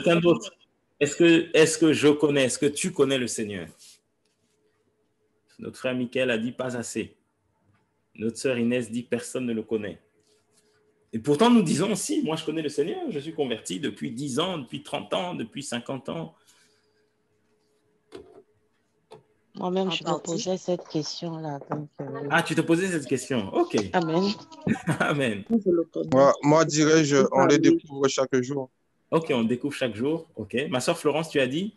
quelqu'un d'autre? Est-ce que tu connais le Seigneur? Notre frère Michael a dit pas assez. Notre sœur Inès dit personne ne le connaît. Et pourtant, nous disons, si, moi je connais le Seigneur, je suis converti depuis 10 ans, depuis 30 ans, depuis 50 ans. Moi-même, je me posais cette question-là. Ah, tu te posais cette question. OK. Amen. Amen. Moi, dirais-je, on le découvre chaque jour. OK, on découvre chaque jour. OK. Ma sœur Florence, tu as dit?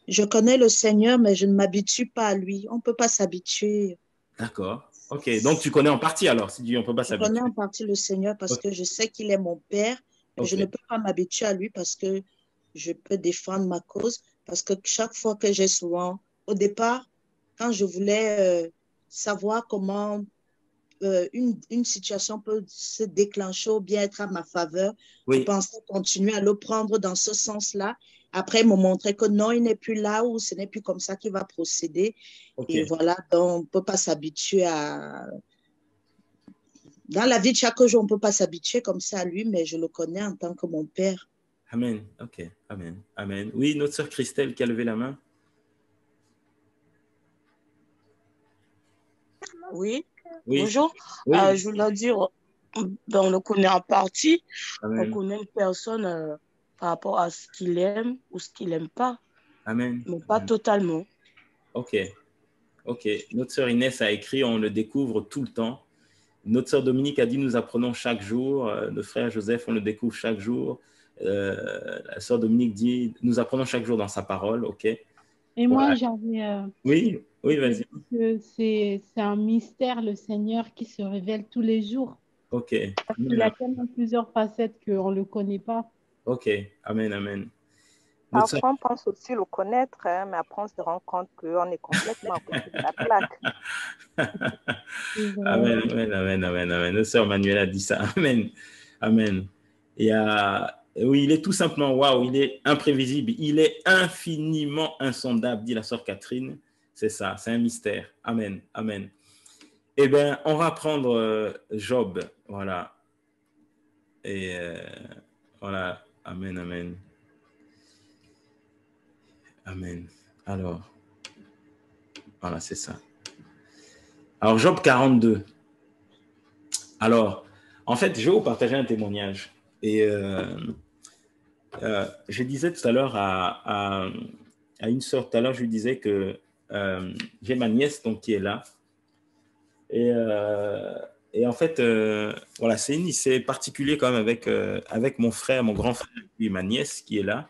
Je connais le Seigneur, mais je ne m'habitue pas à lui. On ne peut pas s'habituer. D'accord. OK. Donc, tu connais en partie alors, si on ne peut pas s'habituer. Je connais en partie le Seigneur parce que je sais qu'il est mon Père, mais je ne peux pas m'habituer à lui parce que je peux défendre ma cause. Parce que chaque fois que j'ai souvent, au départ, quand je voulais savoir comment une situation peut se déclencher ou bien être à ma faveur, je pensais continuer à le prendre dans ce sens-là. Après, il me montrait que non, il n'est plus là ou ce n'est plus comme ça qu'il va procéder. Et voilà, donc on ne peut pas s'habituer à... Dans la vie de chaque jour, on ne peut pas s'habituer comme ça à lui, mais je le connais en tant que mon Père. Amen. OK. Amen. Amen. Oui, notre sœur Christelle qui a levé la main. Oui. Bonjour. Oui. Je voulais dire, on le connaît en partie. Amen. On connaît une personne par rapport à ce qu'il aime ou ce qu'il n'aime pas. Amen. Mais pas totalement. OK. Notre sœur Inès a écrit, on le découvre tout le temps. Notre sœur Dominique a dit, nous apprenons chaque jour. Notre frère Joseph, on le découvre chaque jour. La sœur Dominique dit, nous apprenons chaque jour dans sa parole. OK. Et moi, j'avais... Oui, vas-y. C'est un mystère, le Seigneur, qui se révèle tous les jours. OK. Il a tellement plusieurs facettes qu'on ne le connaît pas. OK. Amen. Parfois, on pense aussi le connaître, mais après, on se rend compte qu'on est complètement à côté de la plaque. Amen. Notre sœur Manuel a dit ça. Amen. Oui, il est tout simplement, waouh, il est imprévisible. Il est infiniment insondable, dit la sœur Catherine. C'est ça, c'est un mystère. Amen. Eh bien, on va prendre Job. Voilà. Et voilà. Amen. Alors, voilà, c'est ça. Alors, Job 42. Alors, en fait, je vais vous partager un témoignage. Et je disais tout à l'heure à une sœur, tout à l'heure, je lui disais que j'ai ma nièce donc, qui est là. Et en fait, voilà, c'est particulier quand même avec mon frère, mon grand frère, et ma nièce qui est là.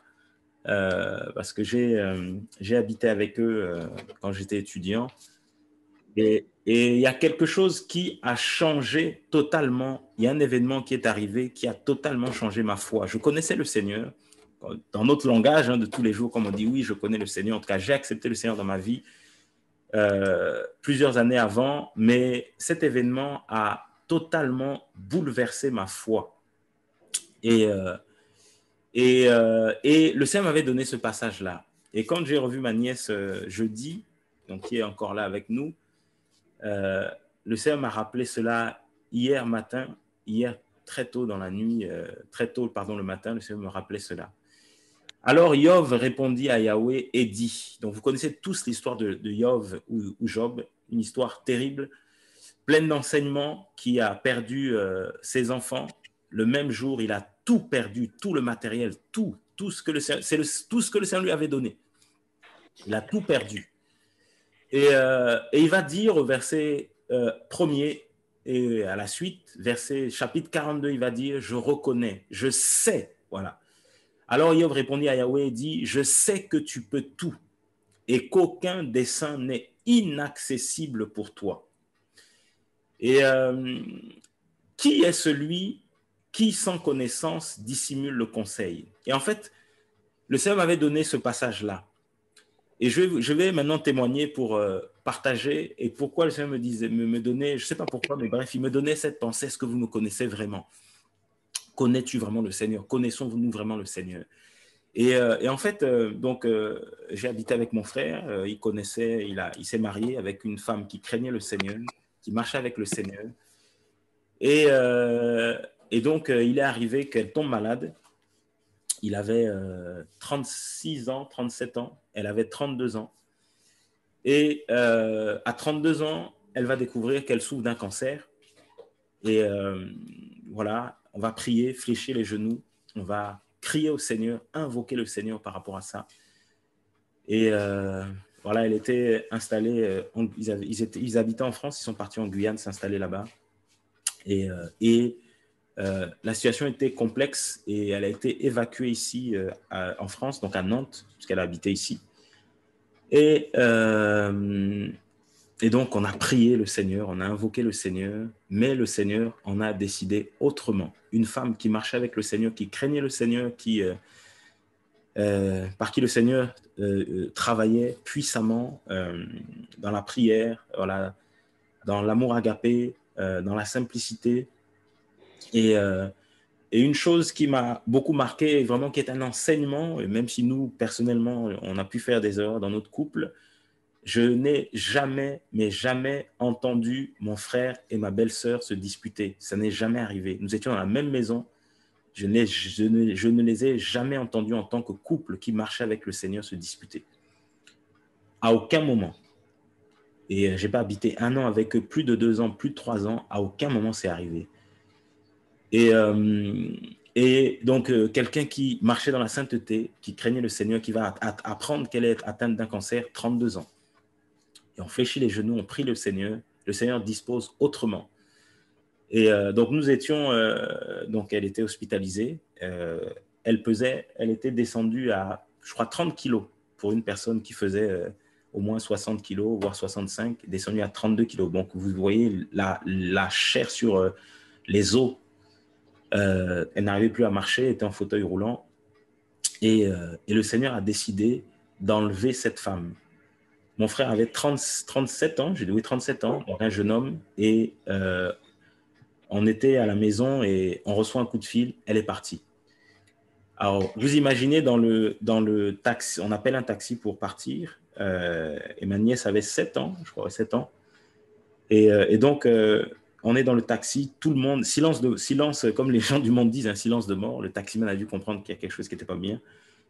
Parce que j'ai habité avec eux quand j'étais étudiant. Et il y a quelque chose qui a changé totalement. Il y a un événement qui est arrivé qui a totalement changé ma foi. Je connaissais le Seigneur. Dans notre langage de tous les jours, comme on dit, oui, je connais le Seigneur. En tout cas, j'ai accepté le Seigneur dans ma vie plusieurs années avant. Mais cet événement a totalement bouleversé ma foi. Et le Seigneur m'avait donné ce passage-là. Et quand j'ai revu ma nièce jeudi, donc qui est encore là avec nous, le Seigneur m'a rappelé cela hier très tôt dans la nuit, le matin, le Seigneur me rappelait cela. Alors Yov répondit à Yahweh et dit, donc vous connaissez tous l'histoire de Yov ou Job, une histoire terrible, pleine d'enseignements, qui a perdu ses enfants. Le même jour, il a tout perdu, tout le matériel, tout ce que le Seigneur lui avait donné. Il a tout perdu. Et il va dire au verset 1er et à la suite, chapitre 42, il va dire, je reconnais, je sais, voilà. Alors Job répondit à Yahweh et dit, je sais que tu peux tout et qu'aucun dessein n'est inaccessible pour toi. Et qui est celui qui, sans connaissance, dissimule le conseil? Et en fait, le Seigneur m'avait donné ce passage-là. Et je vais maintenant témoigner pour partager et pourquoi le Seigneur me donnait, je ne sais pas pourquoi, mais bref, il me donnait cette pensée, est-ce que vous nous connaissez vraiment? Connais-tu vraiment le Seigneur? Connaissons-nous vraiment le Seigneur? Et en fait, j'ai habité avec mon frère, il s'est marié avec une femme qui craignait le Seigneur, qui marchait avec le Seigneur. Et donc, il est arrivé qu'elle tombe malade. Il avait 36 ans, 37 ans. Elle avait 32 ans. Et à 32 ans, elle va découvrir qu'elle souffre d'un cancer. Et voilà, on va prier, fléchir les genoux. On va crier au Seigneur, invoquer le Seigneur par rapport à ça. Et voilà, elle était installée, ils habitaient en France, ils sont partis en Guyane s'installer là-bas. Et la situation était complexe et elle a été évacuée ici en France, donc à Nantes, puisqu'elle habitait ici. Et donc, on a prié le Seigneur, on a invoqué le Seigneur, mais le Seigneur en a décidé autrement. Une femme qui marchait avec le Seigneur, qui craignait le Seigneur, par qui le Seigneur travaillait puissamment dans la prière, voilà, dans l'amour agapé, dans la simplicité. Et une chose qui m'a beaucoup marqué, vraiment qui est un enseignement, et même si nous, personnellement, on a pu faire des erreurs dans notre couple, je n'ai jamais, mais jamais entendu mon frère et ma belle-sœur se disputer. Ça n'est jamais arrivé. Nous étions dans la même maison. Je ne les ai jamais entendus en tant que couple qui marchait avec le Seigneur se disputer. À aucun moment. Et je n'ai pas habité 1 an avec eux, plus de 2 ans, plus de 3 ans. À aucun moment c'est arrivé. Et donc, quelqu'un qui marchait dans la sainteté, qui craignait le Seigneur, qui va apprendre qu'elle est atteinte d'un cancer, 32 ans. Et on fléchit les genoux, on prie le Seigneur dispose autrement. Et donc, nous étions, donc elle était hospitalisée, elle était descendue à, je crois, 30 kilos pour une personne qui faisait au moins 60 kilos, voire 65, descendue à 32 kilos. Donc, vous voyez la chair sur les os. Elle n'arrivait plus à marcher, elle était en fauteuil roulant. Et le Seigneur a décidé d'enlever cette femme. Mon frère avait 37 ans, j'ai dit oui, 37 ans, donc un jeune homme. Et on était à la maison et on reçoit un coup de fil, elle est partie. Alors, vous imaginez dans le taxi, on appelle un taxi pour partir. Et ma nièce avait 7 ans, je crois, 7 ans. Et donc, on est dans le taxi, tout le monde, silence, comme les gens du monde disent, un silence de mort. Le taximan a dû comprendre qu'il y a quelque chose qui n'était pas bien,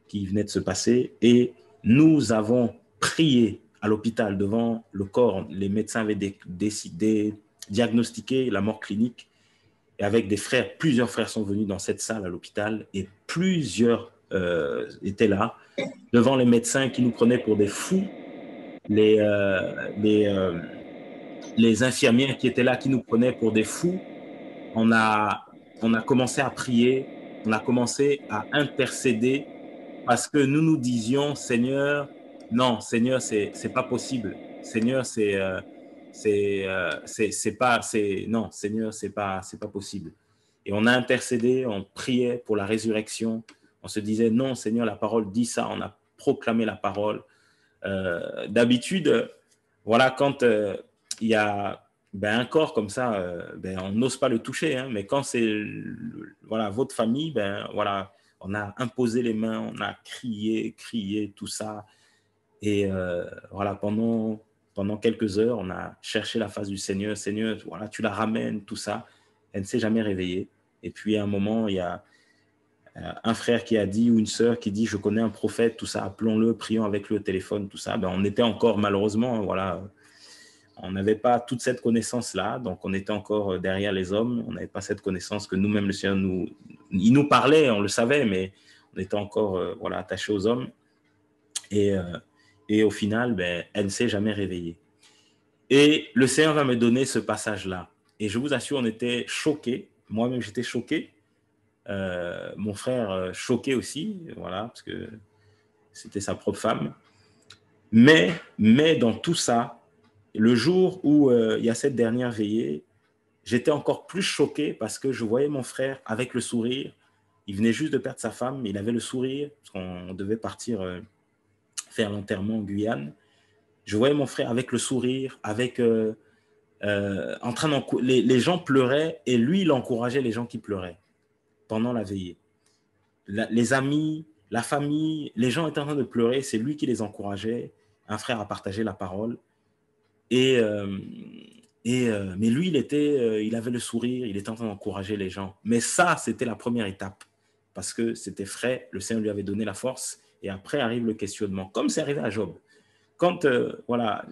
qui venait de se passer. Et nous avons prié à l'hôpital devant le corps. Les médecins avaient décidé, diagnostiqué la mort clinique. Et avec plusieurs frères sont venus dans cette salle à l'hôpital et plusieurs étaient là, devant les médecins qui nous prenaient pour des fous, les infirmières qui étaient là, qui nous prenaient pour des fous. On a commencé à prier, on a commencé à intercéder parce que nous disions, Seigneur, non, Seigneur, c'est pas possible. Seigneur, non, Seigneur, c'est pas possible. Et on a intercédé, on priait pour la résurrection. On se disait, non, Seigneur, la parole dit ça. On a proclamé la parole. D'habitude, voilà, quand il y a un corps comme ça, on n'ose pas le toucher. Hein, mais quand c'est voilà, votre famille, voilà, on a imposé les mains, on a crié, tout ça. Et voilà, pendant quelques heures, on a cherché la face du Seigneur. Seigneur, voilà, tu la ramènes, tout ça. Elle ne s'est jamais réveillée. Et puis, à un moment, il y a un frère qui a dit, ou une sœur qui dit, je connais un prophète, tout ça, appelons-le, prions avec lui au téléphone, tout ça. On était encore, malheureusement, voilà, on n'avait pas toute cette connaissance-là, donc on était encore derrière les hommes. On n'avait pas cette connaissance que nous-mêmes, le Seigneur il nous parlait, on le savait, mais on était encore voilà, attachés aux hommes. Et au final, elle ne s'est jamais réveillée. Et le Seigneur va me donner ce passage-là. Et je vous assure, on était choqués. Moi-même, j'étais choqué. Mon frère choqué aussi, voilà, parce que c'était sa propre femme. Mais dans tout ça, le jour où il y a cette dernière veillée, j'étais encore plus choqué parce que je voyais mon frère avec le sourire. Il venait juste de perdre sa femme, mais il avait le sourire, parce qu'on devait partir faire l'enterrement en Guyane. Je voyais mon frère avec le sourire, avec en train les gens pleuraient et lui, il encourageait les gens qui pleuraient pendant la veillée. Les amis, la famille, les gens étaient en train de pleurer, c'est lui qui les encourageait. Un frère a partagé la parole. Mais lui, il avait le sourire, il était en train d'encourager les gens. Mais ça, c'était la première étape. parce que c'était frais, le Seigneur lui avait donné la force, et après arrive le questionnement, comme c'est arrivé à Job. Quand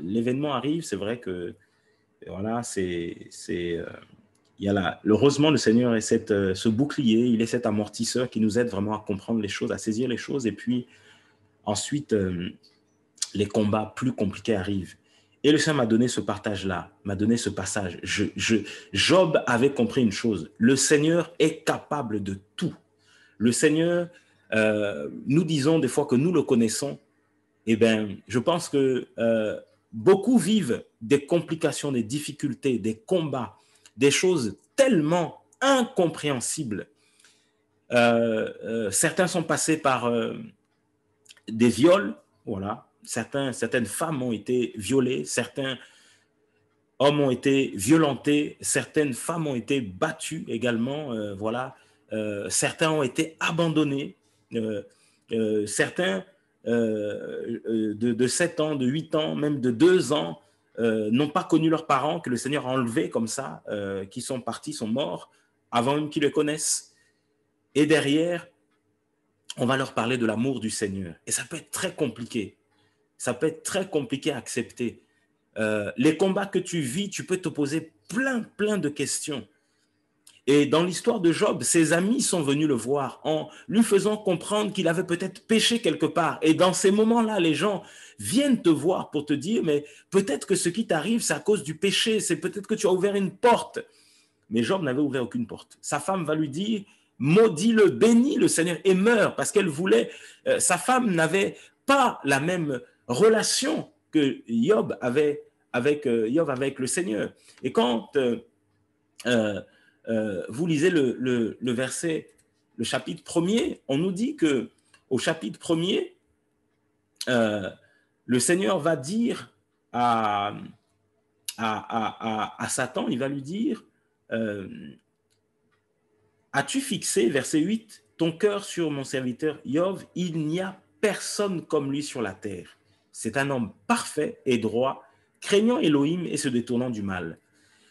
l'événement arrive, c'est vrai que voilà, heureusement, le Seigneur est ce bouclier, il est cet amortisseur qui nous aide vraiment à comprendre les choses, à saisir les choses, et puis ensuite, les combats plus compliqués arrivent. Et le Seigneur m'a donné ce partage-là, m'a donné ce passage. Job avait compris une chose, le Seigneur est capable de tout. Le Seigneur, nous disons des fois que nous le connaissons, eh bien, je pense que beaucoup vivent des complications, des difficultés, des combats, des choses tellement incompréhensibles. Certains sont passés par des viols, voilà. Certaines femmes ont été violées, certains hommes ont été violentés, certaines femmes ont été battues également, voilà. Certains ont été abandonnés, certains de 7 ans, de 8 ans, même de 2 ans, n'ont pas connu leurs parents, que le Seigneur a enlevés comme ça, qui sont partis, sont morts, avant même qu'ils les connaissent. Et derrière, on va leur parler de l'amour du Seigneur. Et ça peut être très compliqué. Ça peut être très compliqué à accepter. Les combats que tu vis, tu peux te poser plein de questions. Et dans l'histoire de Job, ses amis sont venus le voir en lui faisant comprendre qu'il avait peut-être péché quelque part. Et dans ces moments-là, les gens viennent te voir pour te dire, mais peut-être que ce qui t'arrive, c'est à cause du péché, c'est peut-être que tu as ouvert une porte. Mais Job n'avait ouvert aucune porte. Sa femme va lui dire, maudis-le, bénis le Seigneur et meurt, parce qu'elle voulait, sa femme n'avait pas la même relation que Job avait avec le Seigneur. Et quand vous lisez le verset, le chapitre 1er, on nous dit que au chapitre 1er, le Seigneur va dire à Satan, il va lui dire, as-tu fixé, verset 8, ton cœur sur mon serviteur Job? Il n'y a personne comme lui sur la terre. C'est un homme parfait et droit, craignant Elohim et se détournant du mal.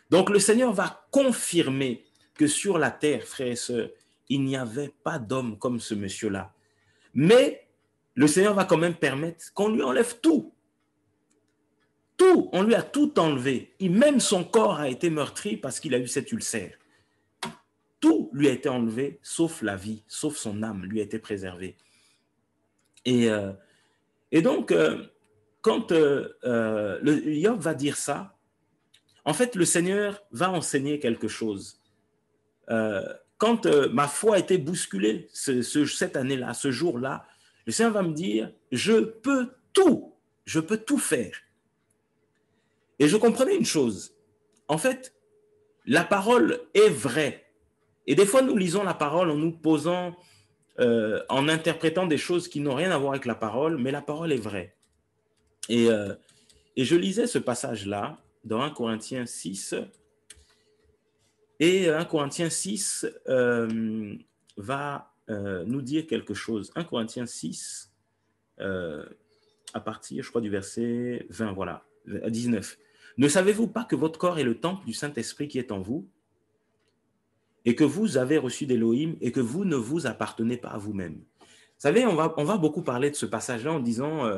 Donc le Seigneur va confirmer que sur la terre, frères et sœurs, il n'y avait pas d'homme comme ce monsieur-là. Mais le Seigneur va quand même permettre qu'on lui enlève tout. Tout, on lui a tout enlevé. Et même son corps a été meurtri parce qu'il a eu cet ulcère. Tout lui a été enlevé, sauf la vie, sauf son âme, lui a été préservée. Et donc, quand le Job va dire ça, en fait, le Seigneur va enseigner quelque chose. Quand ma foi a été bousculée cette année-là, ce jour-là, le Seigneur va me dire, je peux tout faire. Et je comprenais une chose. En fait, la parole est vraie. Et des fois, nous lisons la parole en nous posant, en interprétant des choses qui n'ont rien à voir avec la parole, mais la parole est vraie. Et je lisais ce passage-là dans 1 Corinthiens 6. Et 1 Corinthiens 6 va nous dire quelque chose. 1 Corinthiens 6, à partir, je crois, du verset 20, voilà, à 19. Ne savez-vous pas que votre corps est le temple du Saint-Esprit qui est en vous et que vous avez reçu d'Élohim et que vous ne vous appartenez pas à vous-même? Vous savez, on va beaucoup parler de ce passage-là en disant,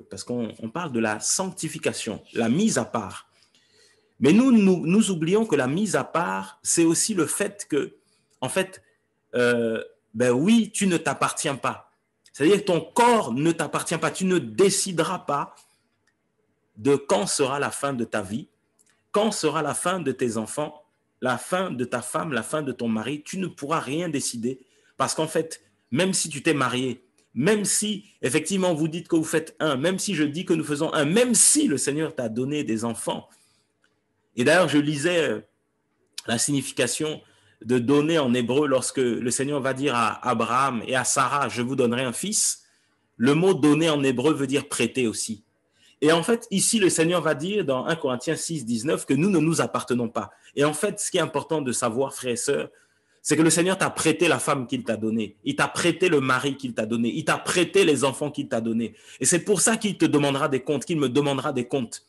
parce qu'on parle de la sanctification, la mise à part. Mais nous oublions que la mise à part, c'est aussi le fait que, en fait, oui, tu ne t'appartiens pas. C'est-à-dire que ton corps ne t'appartient pas. Tu ne décideras pas de quand sera la fin de ta vie, quand sera la fin de tes enfants, la fin de ta femme, la fin de ton mari. Tu ne pourras rien décider parce qu'en fait, même si tu t'es marié, même si effectivement vous dites que vous faites un, même si je dis que nous faisons un, même si le Seigneur t'a donné des enfants. Et d'ailleurs, je lisais la signification de donner en hébreu lorsque le Seigneur va dire à Abraham et à Sarah, je vous donnerai un fils. Le mot donner en hébreu veut dire prêter aussi. Et en fait, ici, le Seigneur va dire dans 1 Corinthiens 6, 19 que nous ne nous appartenons pas. Et en fait, ce qui est important de savoir, frères et sœurs, c'est que le Seigneur t'a prêté la femme qu'il t'a donnée. Il t'a prêté le mari qu'il t'a donné. Il t'a prêté les enfants qu'il t'a donnés. Et c'est pour ça qu'il te demandera des comptes, qu'il me demandera des comptes.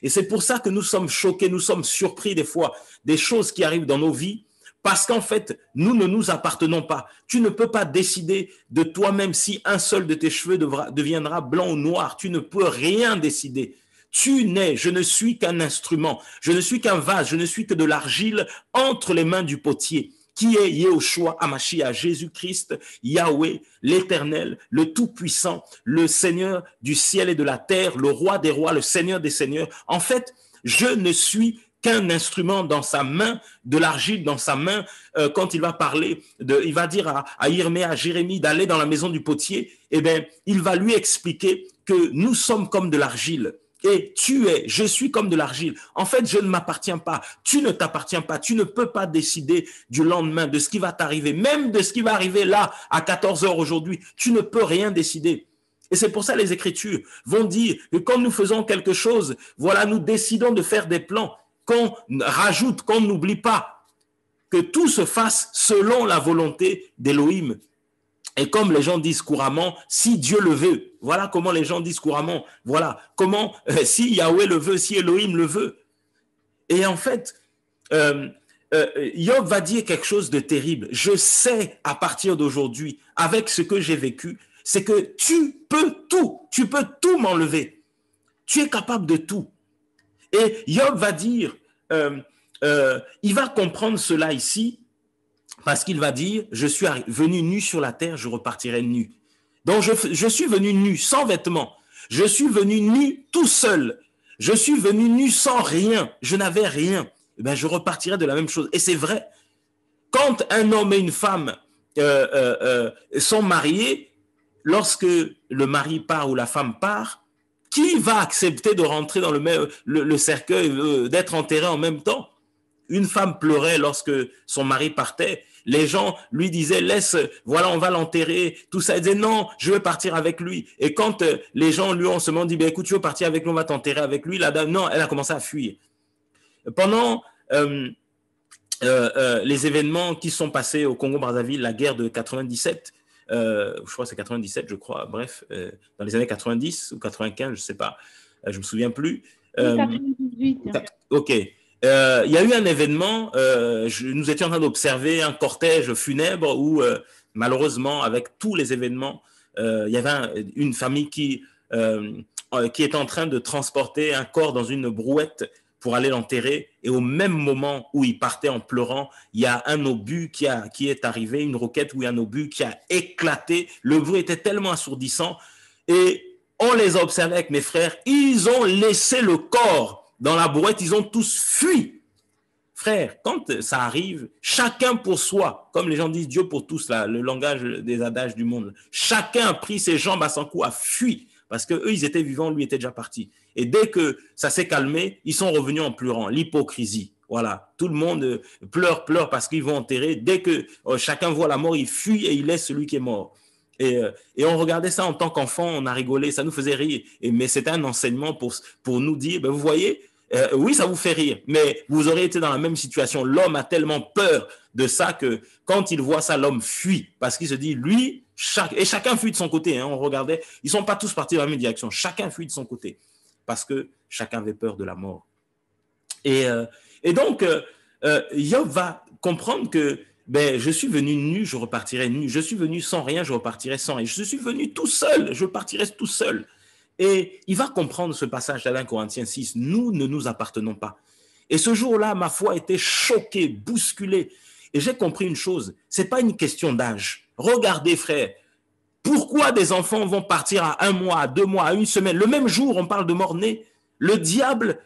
Et c'est pour ça que nous sommes choqués, nous sommes surpris des fois des choses qui arrivent dans nos vies Parce qu'en fait, nous ne nous appartenons pas. Tu ne peux pas décider de toi-même si un seul de tes cheveux deviendra blanc ou noir. Tu ne peux rien décider. Tu n'es, je ne suis qu'un instrument. Je ne suis qu'un vase. Je ne suis que de l'argile entre les mains du potier, qui est Yehoshua Hamashiach, Jésus-Christ, Yahweh, l'Éternel, le Tout-Puissant, le Seigneur du ciel et de la terre, le Roi des rois, le Seigneur des seigneurs. En fait, je ne suis qu'un instrument dans sa main, de l'argile dans sa main, quand il va parler, il va dire à Irmée, à Jérémie d'aller dans la maison du potier, eh bien, il va lui expliquer que nous sommes comme de l'argile. Et je suis comme de l'argile. En fait, je ne m'appartiens pas. Tu ne t'appartiens pas. Tu ne peux pas décider du lendemain, de ce qui va t'arriver, même de ce qui va arriver là, à 14 heures aujourd'hui. Tu ne peux rien décider. Et c'est pour ça les Écritures vont dire que quand nous faisons quelque chose, voilà, nous décidons de faire des plans, qu'on rajoute, qu'on n'oublie pas, que tout se fasse selon la volonté d'Élohim. Et comme les gens disent couramment, si Dieu le veut, voilà comment les gens disent couramment, voilà comment, si Yahweh le veut, si Elohim le veut. Et en fait, Job va dire quelque chose de terrible. Je sais à partir d'aujourd'hui, avec ce que j'ai vécu, c'est que tu peux tout m'enlever. Tu es capable de tout. Et Job va dire, il va comprendre cela ici, parce qu'il va dire, je suis venu nu sur la terre, je repartirai nu. Donc je suis venu nu, sans vêtements. Je suis venu nu tout seul. Je suis venu nu sans rien. Je n'avais rien. Eh bien, je repartirai de la même chose. Et c'est vrai. Quand un homme et une femme sont mariés, lorsque le mari part ou la femme part, qui va accepter de rentrer dans le cercueil, d'être enterré en même temps? Une femme pleurait lorsque son mari partait. Les gens lui disaient, voilà, on va l'enterrer, tout ça. Elle disait, non, je veux partir avec lui. Et quand les gens lui ont seulement dit, écoute, tu veux partir avec nous, on va t'enterrer avec lui, la dame, non, elle a commencé à fuir. Pendant les événements qui sont passés au Congo-Brazzaville, la guerre de 97, je crois que c'est 97, je crois, bref, dans les années 90 ou 95, je ne sais pas, je me souviens plus. 98. Ok. Il y a eu un événement, nous étions en train d'observer un cortège funèbre où, malheureusement, avec tous les événements, il y avait une famille qui était en train de transporter un corps dans une brouette pour aller l'enterrer. Et au même moment où il partait en pleurant, il y a un obus qui est arrivé, une roquette ou un obus qui a éclaté. Le bruit était tellement assourdissant. Et on les a observés avec mes frères. Ils ont laissé le corps dans la brouette, ils ont tous fui. Frère, quand ça arrive, chacun pour soi, comme les gens disent Dieu pour tous, là, le langage des adages du monde, chacun a pris ses jambes à son cou, a fui, parce qu'eux, ils étaient vivants, lui était déjà parti. Et dès que ça s'est calmé, ils sont revenus en pleurant, l'hypocrisie. Voilà, tout le monde pleure parce qu'ils vont enterrer. Dès que chacun voit la mort, il fuit et il laisse celui qui est mort. Et on regardait ça en tant qu'enfant, on a rigolé, ça nous faisait rire. Mais c'était un enseignement pour nous dire, vous voyez, oui, ça vous fait rire, mais vous aurez été dans la même situation. L'homme a tellement peur de ça que quand il voit ça, l'homme fuit parce qu'il se dit, lui, et chacun fuit de son côté. On regardait, ils ne sont pas tous partis dans la même direction. Chacun fuit de son côté parce que chacun avait peur de la mort. Et donc, Job va comprendre que je suis venu nu, je repartirai nu. Je suis venu sans rien, je repartirai sans rien. Je suis venu tout seul, je partirai tout seul. Et il va comprendre ce passage d'Alain Corinthiens 6. Nous ne nous appartenons pas. Et ce jour-là, ma foi était choquée, bousculée. Et j'ai compris une chose, ce n'est pas une question d'âge. Regardez, frère, pourquoi des enfants vont partir à 1 mois, à 2 mois, à 1 semaine? Le même jour, on parle de mort-né. Le diable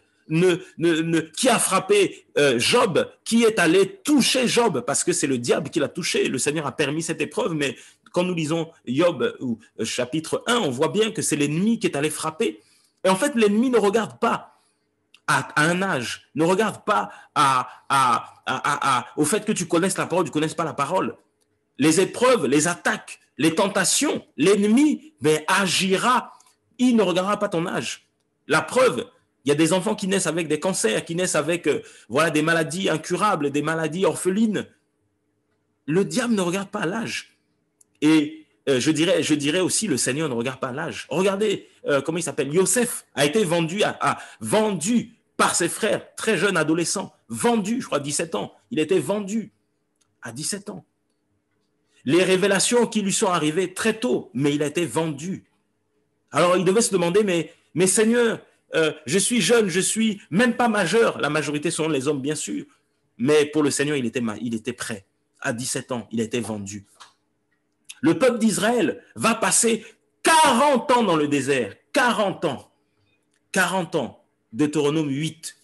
qui a frappé Job, qui est allé toucher Job, parce que c'est le diable qui l'a touché. Le Seigneur a permis cette épreuve, mais quand nous lisons Job, chapitre 1, on voit bien que c'est l'ennemi qui est allé frapper. Et en fait, l'ennemi ne regarde pas à un âge, ne regarde pas au fait que tu connaisses la parole, tu ne connaisses pas la parole. Les épreuves, les attaques, les tentations, l'ennemi agira. Il ne regardera pas ton âge. La preuve, il y a des enfants qui naissent avec des cancers, qui naissent avec des maladies incurables, des maladies orphelines. Le diable ne regarde pas l'âge. Et je dirais aussi, le Seigneur ne regarde pas l'âge. Regardez, comment il s'appelle? Yosef a été vendu par ses frères, très jeune adolescent, vendu, je crois 17 ans. Il était vendu. à 17 ans. Les révélations qui lui sont arrivées très tôt, mais il a été vendu. Alors il devait se demander, mais Seigneur, je suis jeune, je suis même pas majeur. La majorité sont les hommes, bien sûr. Mais pour le Seigneur, il était prêt. À 17 ans, il a été vendu. Le peuple d'Israël va passer 40 ans dans le désert. 40 ans. 40 ans. Deutéronome 8.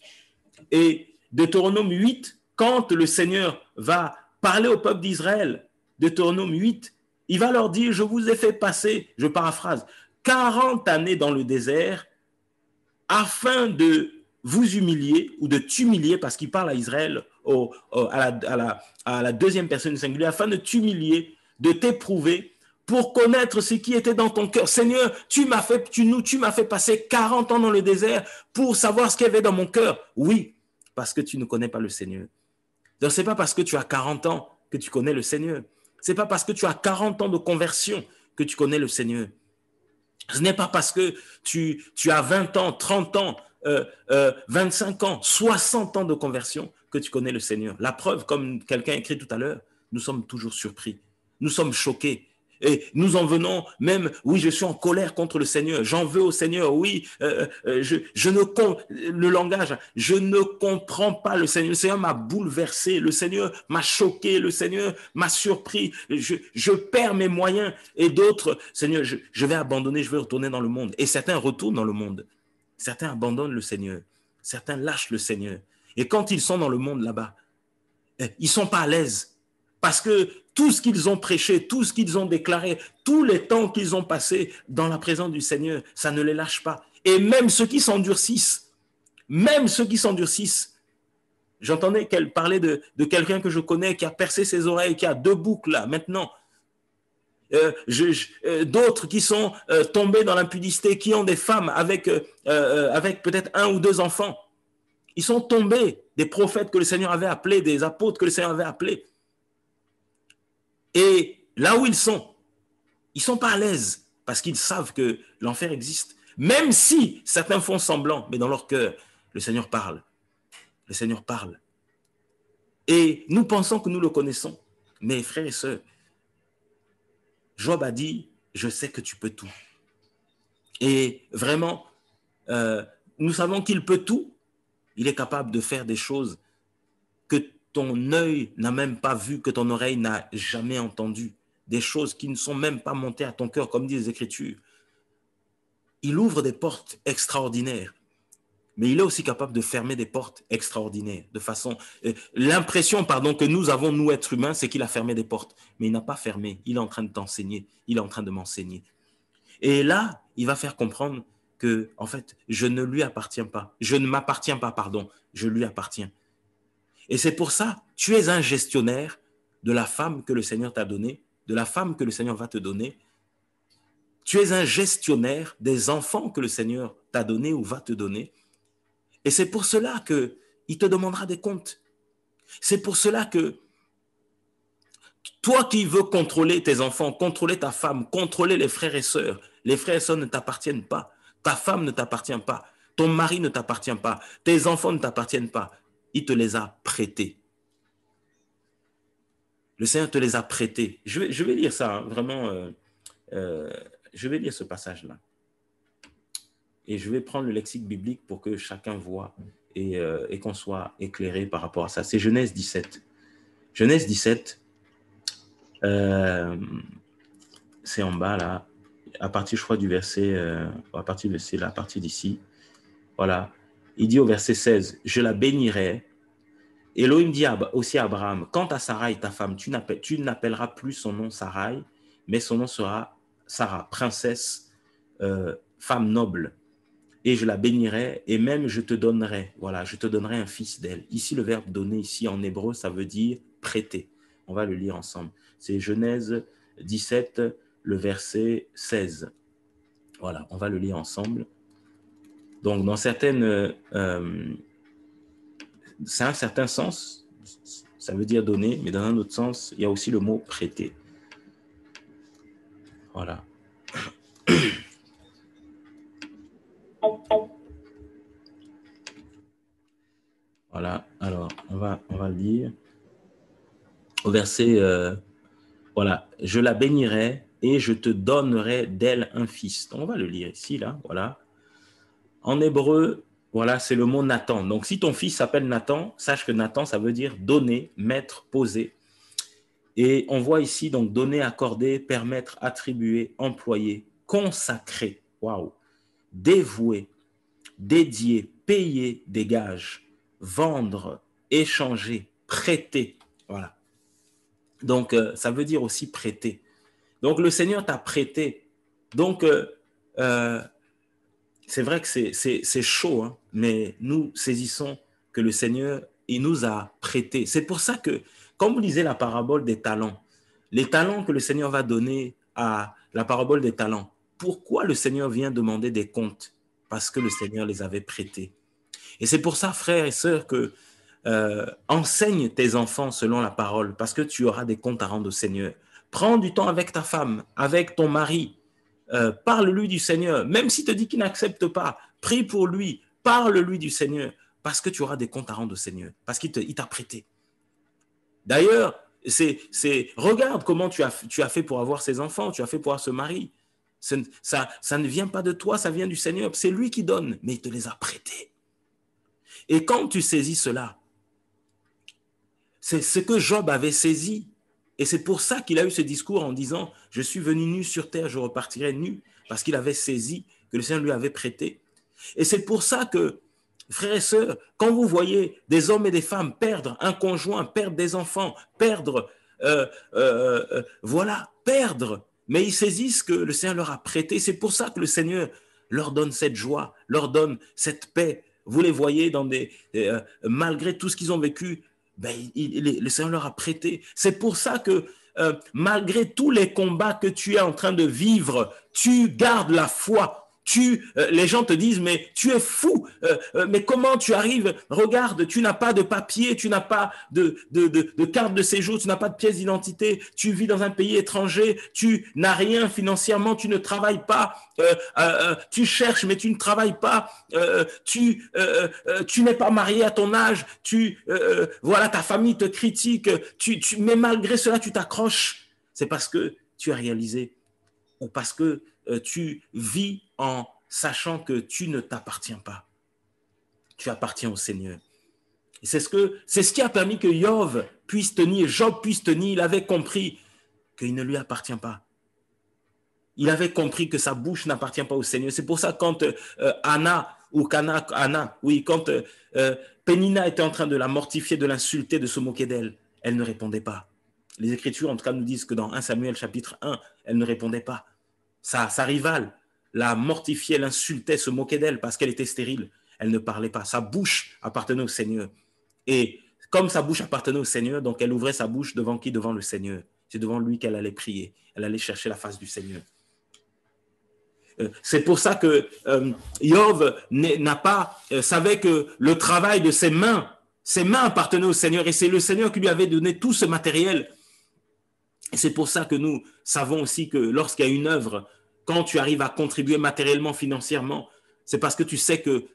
Et Deutéronome 8, quand le Seigneur va parler au peuple d'Israël, Deutéronome 8, il va leur dire, je vous ai fait passer, je paraphrase, 40 années dans le désert afin de vous humilier ou de t'humilier, parce qu'il parle à Israël à la deuxième personne singulière, afin de t'humilier, de t'éprouver, pour connaître ce qui était dans ton cœur. Seigneur, tu m'as fait passer 40 ans dans le désert pour savoir ce qu'il y avait dans mon cœur. Oui, parce que tu ne connais pas le Seigneur. Donc, ce n'est pas parce que tu as 40 ans que tu connais le Seigneur. Ce n'est pas parce que tu as 40 ans de conversion que tu connais le Seigneur. Ce n'est pas parce que tu as 20 ans, 30 ans, 25 ans, 60 ans de conversion que tu connais le Seigneur. La preuve, comme quelqu'un a écrit tout à l'heure, nous sommes toujours surpris. Nous sommes choqués. Et nous en venons même, oui, je suis en colère contre le Seigneur, j'en veux au Seigneur, oui, le langage, je ne comprends pas le Seigneur. Le Seigneur m'a bouleversé, le Seigneur m'a choqué, le Seigneur m'a surpris, je perds mes moyens. Et d'autres, Seigneur, je vais abandonner, je vais retourner dans le monde. Et certains retournent dans le monde, certains abandonnent le Seigneur, certains lâchent le Seigneur. Et quand ils sont dans le monde là-bas, ils ne sont pas à l'aise. Parce que tout ce qu'ils ont prêché, tout ce qu'ils ont déclaré, tous les temps qu'ils ont passés dans la présence du Seigneur, ça ne les lâche pas. Et même ceux qui s'endurcissent, j'entendais qu'elle parlait de quelqu'un que je connais qui a percé ses oreilles, qui a 2 boucles là, maintenant. D'autres qui sont tombés dans l'impudicité, qui ont des femmes avec peut-être 1 ou 2 enfants. Ils sont tombés, des prophètes que le Seigneur avait appelés, des apôtres que le Seigneur avait appelés. Et là où ils sont pas à l'aise parce qu'ils savent que l'enfer existe. Même si certains font semblant, mais dans leur cœur, le Seigneur parle. Le Seigneur parle. Et nous pensons que nous le connaissons. Mais frères et sœurs, Job a dit, je sais que tu peux tout. Et vraiment, nous savons qu'il peut tout. Il est capable de faire des choses que ton œil n'a même pas vu, que ton oreille n'a jamais entendu, des choses qui ne sont même pas montées à ton cœur, comme disent les Écritures. Il ouvre des portes extraordinaires, mais il est aussi capable de fermer des portes extraordinaires, de façon... l'impression, que nous avons, nous, êtres humains, c'est qu'il a fermé des portes, mais il n'a pas fermé, il est en train de t'enseigner, il est en train de m'enseigner. Et là, il va faire comprendre que, en fait, je ne lui appartiens pas, je ne m'appartiens pas, je lui appartiens. Et c'est pour ça, tu es un gestionnaire de la femme que le Seigneur t'a donnée, de la femme que le Seigneur va te donner. Tu es un gestionnaire des enfants que le Seigneur t'a donnés ou va te donner. Et c'est pour cela qu'il te demandera des comptes. C'est pour cela que toi qui veux contrôler tes enfants, contrôler ta femme, contrôler les frères et sœurs ne t'appartiennent pas. Ta femme ne t'appartient pas. Ton mari ne t'appartient pas. Tes enfants ne t'appartiennent pas. Il te les a prêtés. Le Seigneur te les a prêtés. Je vais lire ça, hein, vraiment. Je vais lire ce passage-là. Et je vais prendre le lexique biblique pour que chacun voit et qu'on soit éclairé par rapport à ça. C'est Genèse 17. Genèse 17, c'est en bas, là, à partir, je crois, du verset, à partir de c'est la partie d'ici. Voilà. Il dit au verset 16, « Je la bénirai. » Elohim dit aussi à Abraham, « Quant à Sarai, ta femme, tu n'appelleras plus son nom Sarai, mais son nom sera Sarah, princesse, femme noble. Et je la bénirai, et même je te donnerai un fils d'elle. » Ici, le verbe « donner », ici en hébreu, ça veut dire « prêter ». On va le lire ensemble. C'est Genèse 17, le verset 16. Voilà, on va le lire ensemble. Donc, dans certaines... c'est un certain sens, ça veut dire donner, mais dans un autre sens, il y a aussi le mot prêter. Voilà. Voilà, alors on va lire. au verset, voilà, je la bénirai et je te donnerai d'elle un fils. Donc, on va le lire ici, là, voilà. En hébreu, voilà, c'est le mot Nathan. Donc, si ton fils s'appelle Nathan, sache que Nathan, ça veut dire donner, mettre, poser. Et on voit ici, donc, donner, accorder, permettre, attribuer, employer, consacrer, waouh, dévouer, dédier, payer des gages, vendre, échanger, prêter, voilà. Donc, ça veut dire aussi prêter. Donc, le Seigneur t'a prêté. Donc, c'est vrai que c'est chaud, hein, mais nous saisissons que le Seigneur, il nous a prêté. C'est pour ça que, quand vous lisez la parabole des talents, les talents que le Seigneur va donner à la parabole des talents, pourquoi le Seigneur vient demander des comptes? Parce que le Seigneur les avait prêtés. Et c'est pour ça, frères et sœurs, que enseigne tes enfants selon la parole, parce que tu auras des comptes à rendre au Seigneur. Prends du temps avec ta femme, avec ton mari, parle-lui du Seigneur, même s'il te dit qu'il n'accepte pas, prie pour lui, parle-lui du Seigneur, parce que tu auras des comptes à rendre au Seigneur, parce qu'il t'a prêté. D'ailleurs, regarde comment tu as fait pour avoir ces enfants, tu as fait pour avoir ce mari. Ça ne vient pas de toi, ça vient du Seigneur. C'est lui qui donne, mais il te les a prêtés. Et quand tu saisis cela, c'est ce que Job avait saisi. Et c'est pour ça qu'il a eu ce discours en disant « Je suis venu nu sur terre, je repartirai nu », parce qu'il avait saisi que le Seigneur lui avait prêté. Et c'est pour ça que, frères et sœurs, quand vous voyez des hommes et des femmes perdre un conjoint, perdre des enfants, perdre, perdre, mais ils saisissent que le Seigneur leur a prêté. C'est pour ça que le Seigneur leur donne cette joie, leur donne cette paix. Vous les voyez malgré tout ce qu'ils ont vécu, le Seigneur leur a prêté. C'est pour ça que malgré tous les combats que tu es en train de vivre, tu gardes la foi. Les gens te disent, mais tu es fou, mais comment tu arrives? Regarde, tu n'as pas de papier, tu n'as pas de carte de séjour, tu n'as pas de pièce d'identité, tu vis dans un pays étranger, tu n'as rien financièrement, tu ne travailles pas, tu cherches mais tu ne travailles pas, tu n'es pas marié à ton âge, ta famille te critique, mais malgré cela tu t'accroches. C'est parce que tu as réalisé, ou parce que tu vis en sachant que tu ne t'appartiens pas. Tu appartiens au Seigneur. Et c'est ce qui a permis que Job puisse tenir. Il avait compris qu'il ne lui appartient pas. Il avait compris que sa bouche n'appartient pas au Seigneur. C'est pour ça quand Pénina était en train de la mortifier, de l'insulter, de se moquer d'elle, elle ne répondait pas. Les Écritures, en tout cas, nous disent que dans 1 Samuel chapitre 1, elle ne répondait pas. Sa rivale la mortifiait, l'insultait, se moquait d'elle parce qu'elle était stérile. Elle ne parlait pas. Sa bouche appartenait au Seigneur. Et comme sa bouche appartenait au Seigneur, donc elle ouvrait sa bouche devant qui? Devant le Seigneur. C'est devant lui qu'elle allait prier. Elle allait chercher la face du Seigneur. C'est pour ça que Job savait que le travail de ses mains appartenaient au Seigneur. Et c'est le Seigneur qui lui avait donné tout ce matériel. Et c'est pour ça que nous savons aussi que lorsqu'il y a une œuvre, quand tu arrives à contribuer matériellement, financièrement, c'est parce que tu sais que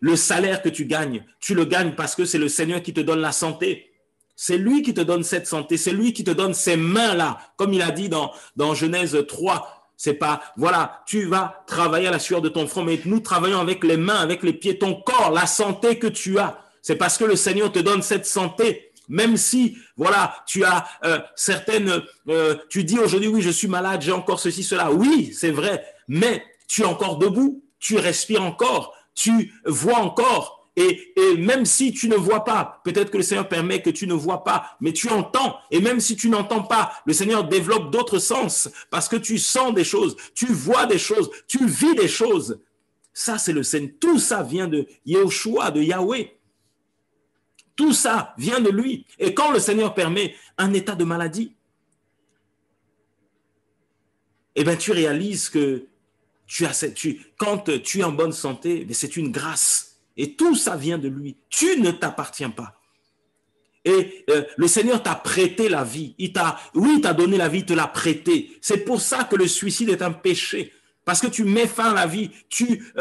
le salaire que tu gagnes, tu le gagnes parce que c'est le Seigneur qui te donne la santé. C'est lui qui te donne cette santé, c'est lui qui te donne ces mains-là. Comme il a dit dans Genèse 3, c'est pas, tu vas travailler à la sueur de ton front, mais nous travaillons avec les mains, avec les pieds, ton corps, la santé que tu as. C'est parce que le Seigneur te donne cette santé. Même si, tu as tu dis aujourd'hui, oui, je suis malade, j'ai encore ceci, cela. Oui, c'est vrai, mais tu es encore debout, tu respires encore, tu vois encore. Et même si tu ne vois pas, peut-être que le Seigneur permet que tu ne vois pas, mais tu entends. Et même si tu n'entends pas, le Seigneur développe d'autres sens parce que tu sens des choses, tu vois des choses, tu vis des choses. Ça, c'est le Seigneur. Tout ça vient de Yahushua, de Yahweh. Tout ça vient de lui. Et quand le Seigneur permet un état de maladie, tu réalises que quand tu es en bonne santé, c'est une grâce. Et tout ça vient de lui. Tu ne t'appartiens pas. Et le Seigneur t'a prêté la vie. Il t'a donné la vie, il te l'a prêté. C'est pour ça que le suicide est un péché. parce que tu mets fin à la vie, tu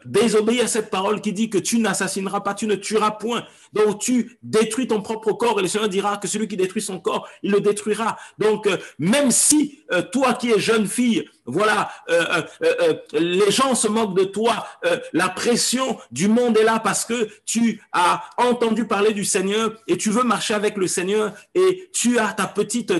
désobéis à cette parole qui dit que tu n'assassineras pas, tu ne tueras point. Donc tu détruis ton propre corps et le Seigneur dira que celui qui détruit son corps, il le détruira. Donc même si toi qui es jeune fille, voilà, les gens se moquent de toi, la pression du monde est là parce que tu as entendu parler du Seigneur et tu veux marcher avec le Seigneur et tu as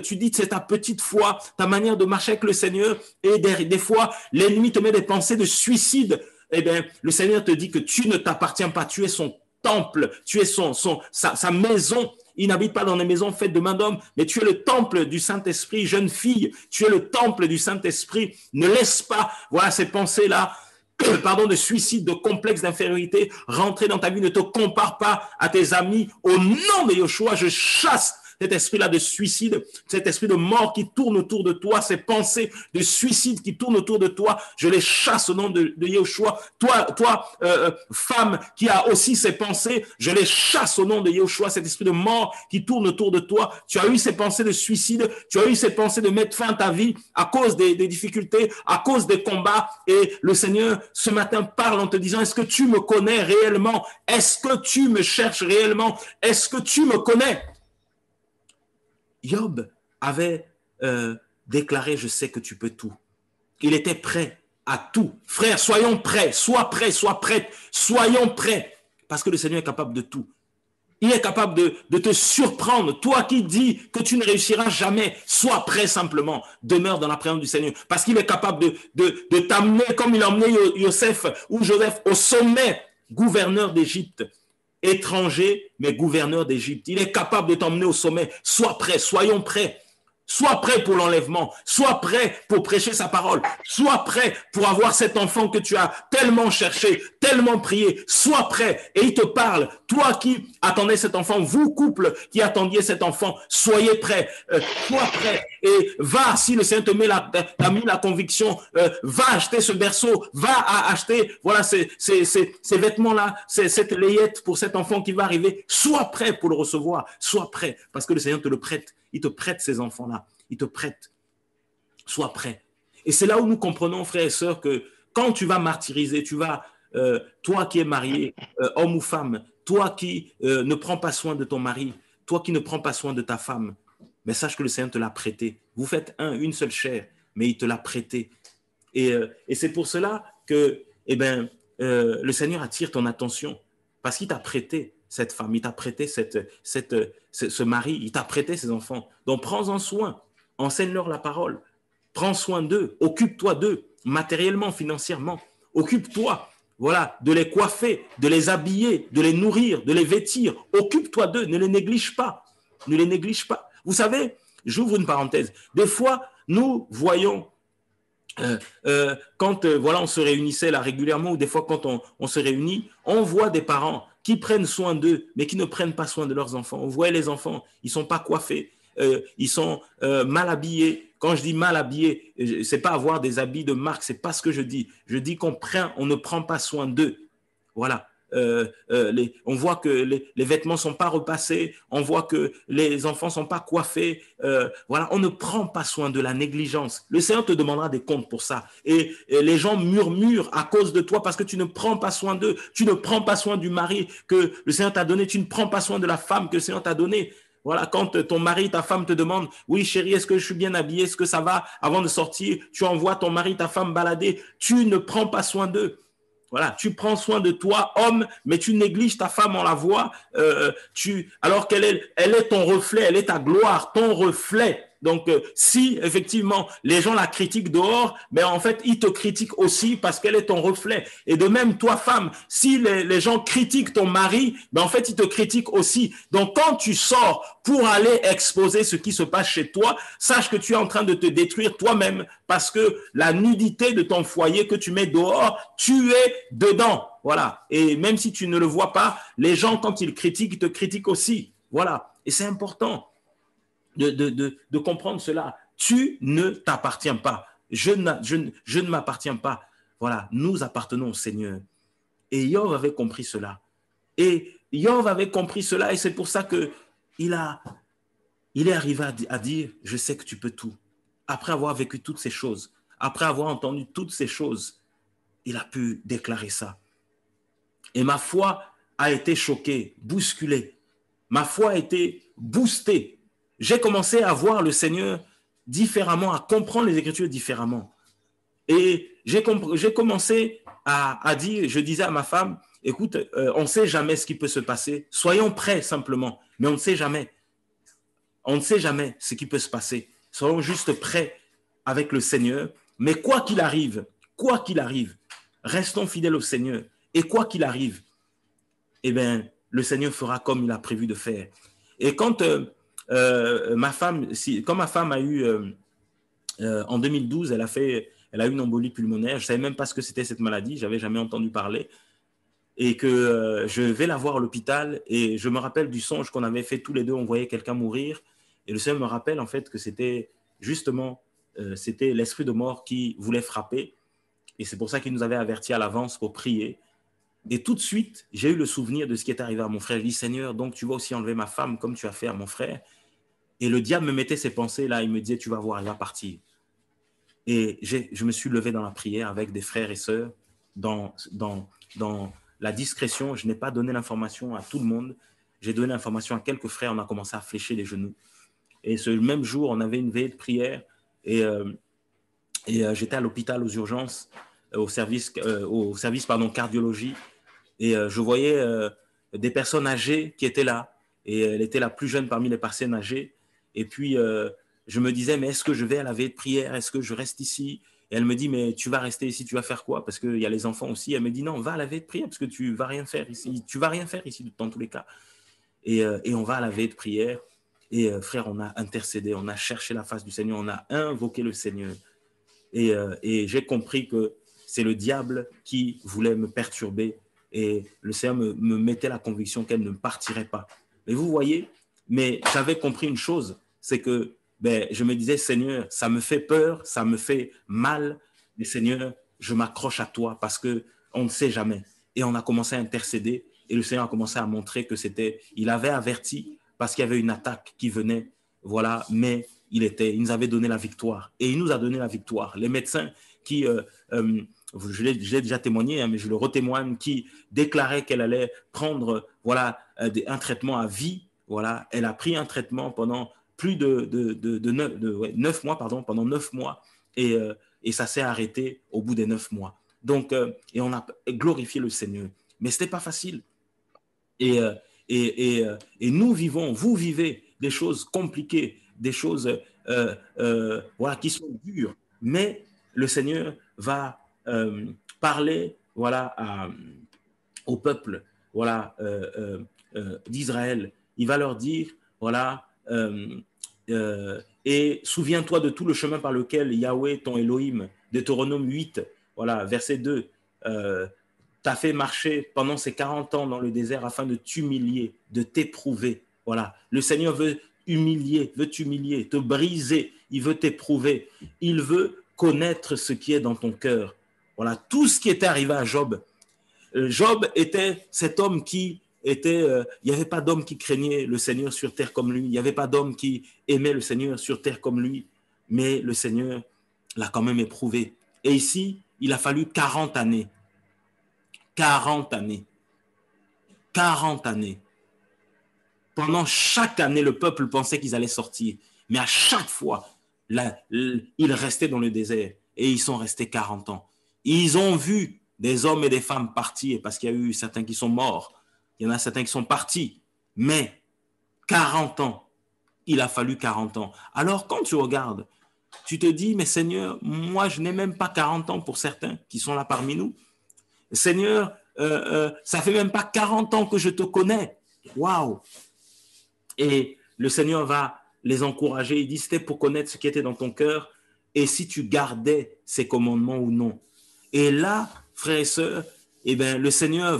tu dis que c'est ta petite foi, ta manière de marcher avec le Seigneur et des fois l'ennemi te met des pensées de suicide. Eh bien, le Seigneur te dit que tu ne t'appartiens pas, tu es son temple, tu es sa maison. Il n'habite pas dans des maisons faites de main d'homme, mais tu es le temple du Saint-Esprit, jeune fille, tu es le temple du Saint-Esprit. Ne laisse pas, voilà, ces pensées-là, de suicide, de complexe d'infériorité, rentrer dans ta vie. Ne te compare pas à tes amis. Au nom de Yeshua, je chasse cet esprit-là de suicide, cet esprit de mort qui tourne autour de toi, ces pensées de suicide qui tournent autour de toi, je les chasse au nom de Yeshua. Toi, femme qui a aussi ces pensées, je les chasse au nom de Yeshua, cet esprit de mort qui tourne autour de toi. Tu as eu ces pensées de suicide, tu as eu ces pensées de mettre fin à ta vie à cause des difficultés, à cause des combats. Et le Seigneur, ce matin, parle en te disant, est-ce que tu me connais réellement? Est-ce que tu me cherches réellement? Est-ce que tu me connais? Job avait déclaré, je sais que tu peux tout. Il était prêt à tout. Frère, soyons prêts, sois prêt, sois prête, soyons prêts, parce que le Seigneur est capable de tout. Il est capable de te surprendre. Toi qui dis que tu ne réussiras jamais, sois prêt simplement. Demeure dans la présence du Seigneur, parce qu'il est capable de t'amener, comme il a emmené Joseph ou Joseph au sommet, gouverneur d'Égypte. Étranger, mais gouverneur d'Égypte. Il est capable de t'emmener au sommet. Sois prêt, soyons prêts. Sois prêt pour l'enlèvement. Sois prêt pour prêcher sa parole. Sois prêt pour avoir cet enfant que tu as tellement cherché, tellement prié. Sois prêt. Et il te parle. Toi qui attendais cet enfant, vous couple qui attendiez cet enfant, soyez prêts. Sois prêt. Et va, si le Seigneur t'a mis la conviction, va acheter ce berceau, va acheter, voilà, ces vêtements-là, cette layette pour cet enfant qui va arriver. Sois prêt pour le recevoir. Sois prêt, parce que le Seigneur te le prête. Il te prête ces enfants-là. Il te prête. Sois prêt. Et c'est là où nous comprenons, frères et sœurs, que quand tu vas martyriser, toi qui es marié, homme ou femme, toi qui ne prends pas soin de ton mari, toi qui ne prends pas soin de ta femme, mais sache que le Seigneur te l'a prêté. Vous faites une seule chair, mais il te l'a prêté. Et c'est pour cela que le Seigneur attire ton attention, parce qu'il t'a prêté cette femme, il t'a prêté ce mari, il t'a prêté ses enfants. Donc prends-en soin, enseigne-leur la parole, prends soin d'eux, occupe-toi d'eux, matériellement, financièrement, occupe-toi, voilà, de les coiffer, de les habiller, de les nourrir, de les vêtir, occupe-toi d'eux, ne les néglige pas, ne les néglige pas. Vous savez, j'ouvre une parenthèse, des fois, nous voyons quand on se réunissait là régulièrement, ou des fois quand on se réunit, on voit des parents qui prennent soin d'eux, mais qui ne prennent pas soin de leurs enfants. On voit les enfants, ils ne sont pas coiffés, ils sont mal habillés. Quand je dis mal habillés, ce n'est pas avoir des habits de marque, ce n'est pas ce que je dis. Je dis qu'on ne prend pas soin d'eux. Voilà. On voit que les vêtements ne sont pas repassés, on voit que les enfants ne sont pas coiffés, voilà, on ne prend pas soin de la négligence. Le Seigneur te demandera des comptes pour ça. Et les gens murmurent à cause de toi parce que tu ne prends pas soin d'eux, tu ne prends pas soin du mari que le Seigneur t'a donné, tu ne prends pas soin de la femme que le Seigneur t'a donnée. Voilà, quand ton mari, ta femme te demande, oui chérie, est-ce que je suis bien habillé, est-ce que ça va, avant de sortir, tu envoies ton mari, ta femme balader, tu ne prends pas soin d'eux. Voilà, tu prends soin de toi, homme, mais tu négliges ta femme, on la voit, alors qu'elle est ton reflet, elle est ta gloire, ton reflet. Donc, si effectivement les gens la critiquent dehors, mais en fait, ils te critiquent aussi parce qu'elle est ton reflet. Et de même, toi, femme, si les gens critiquent ton mari, en fait, ils te critiquent aussi. Donc, quand tu sors pour aller exposer ce qui se passe chez toi, sache que tu es en train de te détruire toi-même parce que la nudité de ton foyer que tu mets dehors, tu es dedans. Voilà. Et même si tu ne le vois pas, les gens, quand ils critiquent, ils te critiquent aussi. Voilà. Et c'est important de comprendre cela. Tu ne t'appartiens pas. Je ne m'appartiens pas. Voilà, nous appartenons au Seigneur. Et Job avait compris cela. Et c'est pour ça que il est arrivé à dire, je sais que tu peux tout. Après avoir vécu toutes ces choses, après avoir entendu toutes ces choses, il a pu déclarer ça. Et ma foi a été choquée, bousculée. Ma foi a été boostée. J'ai commencé à voir le Seigneur différemment, à comprendre les Écritures différemment. Et j'ai commencé à dire, je disais à ma femme, écoute, on ne sait jamais ce qui peut se passer. Soyons prêts simplement, mais on ne sait jamais. On ne sait jamais ce qui peut se passer. Soyons juste prêts avec le Seigneur. Mais quoi qu'il arrive, restons fidèles au Seigneur. Et quoi qu'il arrive, eh bien, le Seigneur fera comme il a prévu de faire. Et quand ma femme a eu, en 2012, elle a eu une embolie pulmonaire. Je ne savais même pas ce que c'était cette maladie. Je n'avais jamais entendu parler. Et que je vais la voir à l'hôpital. Et je me rappelle du songe qu'on avait fait tous les deux. On voyait quelqu'un mourir. Et le Seigneur me rappelle en fait que c'était justement c'était l'esprit de mort qui voulait frapper. Et c'est pour ça qu'il nous avait avertis à l'avance pour prier. Et tout de suite, j'ai eu le souvenir de ce qui est arrivé à mon frère. Je dis, Seigneur, donc tu vas aussi enlever ma femme comme tu as fait à mon frère. Et le diable me mettait ces pensées là. Il me disait, tu vas voir, elle va partir. Et je me suis levé dans la prière avec des frères et sœurs dans la discrétion. Je n'ai pas donné l'information à tout le monde. J'ai donné l'information à quelques frères. On a commencé à flécher les genoux. Et ce même jour, on avait une veillée de prière et j'étais à l'hôpital aux urgences, au service cardiologie. Et je voyais des personnes âgées qui étaient là. Et elle était la plus jeune parmi les personnes âgées. Et puis, je me disais, mais est-ce que je vais à la veillée de prière? Est-ce que je reste ici? Et elle me dit, mais tu vas rester ici, tu vas faire quoi? Parce qu'il y a les enfants aussi. Elle me dit, non, va à la veillée de prière parce que tu ne vas rien faire ici. Tu ne vas rien faire ici dans tous les cas. Et on va à la veillée de prière. Et frère, on a intercédé, on a cherché la face du Seigneur, on a invoqué le Seigneur. Et j'ai compris que c'est le diable qui voulait me perturber. Et le Seigneur me mettait la conviction qu'elle ne partirait pas. Mais vous voyez, mais j'avais compris une chose, c'est que je me disais, Seigneur, ça me fait peur, ça me fait mal, mais Seigneur, je m'accroche à toi parce qu'on ne sait jamais. Et on a commencé à intercéder et le Seigneur a commencé à montrer que il avait averti parce qu'il y avait une attaque qui venait, voilà, mais il nous avait donné la victoire. Et il nous a donné la victoire. Les médecins qui, je l'ai déjà témoigné, hein, mais je le retémoigne, qui déclaraient qu'elle allait prendre voilà, un traitement à vie. Voilà, elle a pris un traitement pendant plus de 9 mois, pendant 9 mois. Et ça s'est arrêté au bout des 9 mois. Donc, et on a glorifié le Seigneur. Mais ce n'était pas facile. Et nous vivons, vous vivez des choses compliquées, des choses voilà, qui sont dures. Mais le Seigneur va parler voilà, au peuple voilà, d'Israël. Il va leur dire, voilà, et souviens-toi de tout le chemin par lequel Yahweh, ton Elohim, Deutéronome 8, voilà, verset 2, t'a fait marcher pendant ces 40 ans dans le désert afin de t'humilier, de t'éprouver. Voilà, le Seigneur veut t'humilier, te briser, il veut t'éprouver, il veut connaître ce qui est dans ton cœur. Voilà, tout ce qui était arrivé à Job. Job était cet homme qui était, il n'y avait pas d'homme qui craignait le Seigneur sur terre comme lui, il n'y avait pas d'homme qui aimait le Seigneur sur terre comme lui, mais le Seigneur l'a quand même éprouvé. Et ici, il a fallu 40 années. 40 années. 40 années. Pendant chaque année, le peuple pensait qu'ils allaient sortir. Mais à chaque fois, ils restaient dans le désert. Et ils sont restés 40 ans. Ils ont vu des hommes et des femmes partir parce qu'il y a eu certains qui sont morts. Il y en a certains qui sont partis. Mais 40 ans, il a fallu 40 ans. Alors, quand tu regardes, tu te dis, mais Seigneur, moi, je n'ai même pas 40 ans pour certains qui sont là parmi nous. Seigneur, ça fait même pas 40 ans que je te connais. Waouh! Et le Seigneur va les encourager. Il dit, c'était pour connaître ce qui était dans ton cœur et si tu gardais ses commandements ou non. Et là, frères et sœurs, eh bien, le Seigneur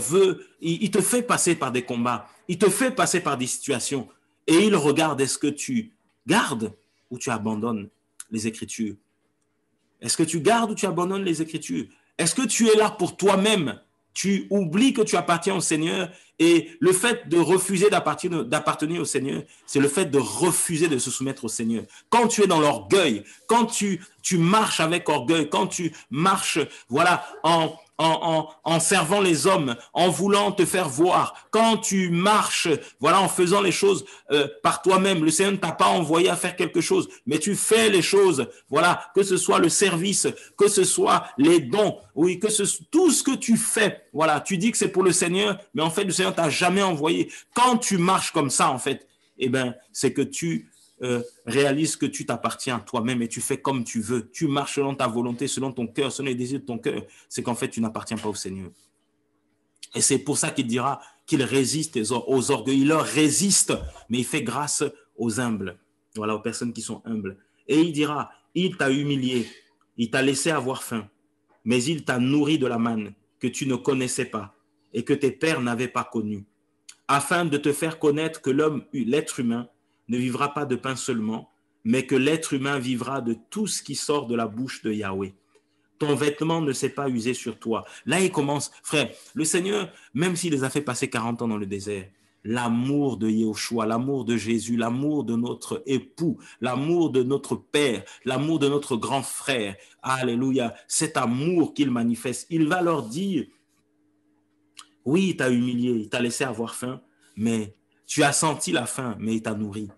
il te fait passer par des combats, il te fait passer par des situations et il regarde, est-ce que tu gardes ou tu abandonnes les Écritures? Est-ce que tu gardes ou tu abandonnes les Écritures? Est-ce que tu es là pour toi-même Tu oublies que tu appartiens au Seigneur et le fait de refuser d'appartenir au Seigneur, c'est le fait de refuser de se soumettre au Seigneur. Quand tu es dans l'orgueil, quand tu marches avec orgueil, quand tu marches voilà, en servant les hommes, en voulant te faire voir, quand tu marches voilà, en faisant les choses par toi-même, le Seigneur ne t'a pas envoyé à faire quelque chose, mais tu fais les choses, voilà, que ce soit le service, que ce soit les dons, oui, tout ce que tu fais, voilà, tu dis que c'est pour le Seigneur, mais en fait, le Seigneur t'a jamais envoyé. Quand tu marches comme ça, en fait, eh ben, c'est que tu réalises que tu t'appartiens à toi-même et tu fais comme tu veux. Tu marches selon ta volonté, selon ton cœur, selon les désirs de ton cœur. C'est qu'en fait, tu n'appartiens pas au Seigneur. Et c'est pour ça qu'il dira qu'il résiste aux orgueils. Il leur résiste, mais il fait grâce aux humbles. Voilà, aux personnes qui sont humbles. Et il dira, il t'a humilié, il t'a laissé avoir faim, mais il t'a nourri de la manne que tu ne connaissais pas et que tes pères n'avaient pas connue, afin de te faire connaître que l'être humain ne vivra pas de pain seulement, mais que l'être humain vivra de tout ce qui sort de la bouche de Yahweh. Ton vêtement ne s'est pas usé sur toi. Là, il commence, frère, le Seigneur, même s'il les a fait passer 40 ans dans le désert, l'amour de Yahushua, l'amour de Jésus, l'amour de notre époux, l'amour de notre Père, l'amour de notre grand frère, alléluia, cet amour qu'il manifeste, il va leur dire, oui, il t'a humilié, il t'a laissé avoir faim, mais tu as senti la faim, mais il t'a nourri.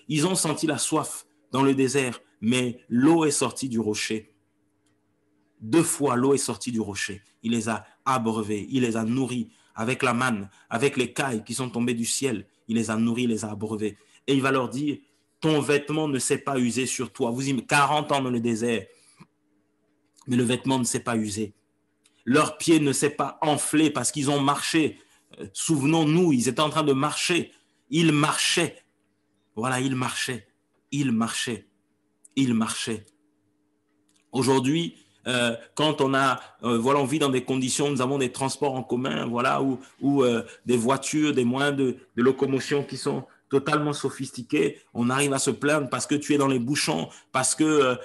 Ils ont senti la soif dans le désert, mais l'eau est sortie du rocher. 2 fois, l'eau est sortie du rocher. Il les a abreuvés, il les a nourris avec la manne, avec les cailles qui sont tombées du ciel. Il les a nourris, il les a abreuvés. Et il va leur dire, ton vêtement ne s'est pas usé sur toi. Vous imaginez 40 ans dans le désert, mais le vêtement ne s'est pas usé. Leur pied ne s'est pas enflé parce qu'ils ont marché. Souvenons-nous, ils étaient en train de marcher. Ils marchaient. Voilà, ils marchaient. Aujourd'hui, quand on vit dans des conditions, nous avons des transports en commun, voilà, ou des voitures, des moyens de locomotion qui sont totalement sophistiqués, on arrive à se plaindre parce que tu es dans les bouchons, parce que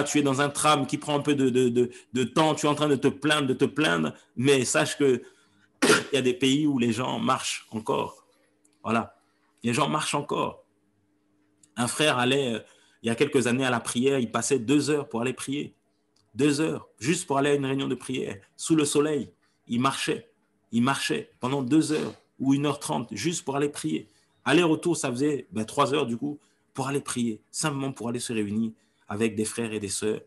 tu es dans un tram qui prend un peu de temps, tu es en train de te plaindre, mais sache que il y a des pays où les gens marchent encore. Voilà, les gens marchent encore. Un frère allait, il y a quelques années, à la prière, il passait 2 heures pour aller prier. 2 heures, juste pour aller à une réunion de prière, sous le soleil. Il marchait pendant 2 heures ou 1h30, juste pour aller prier. Aller-retour, ça faisait 3 heures du coup, pour aller prier, simplement pour aller se réunir avec des frères et des sœurs.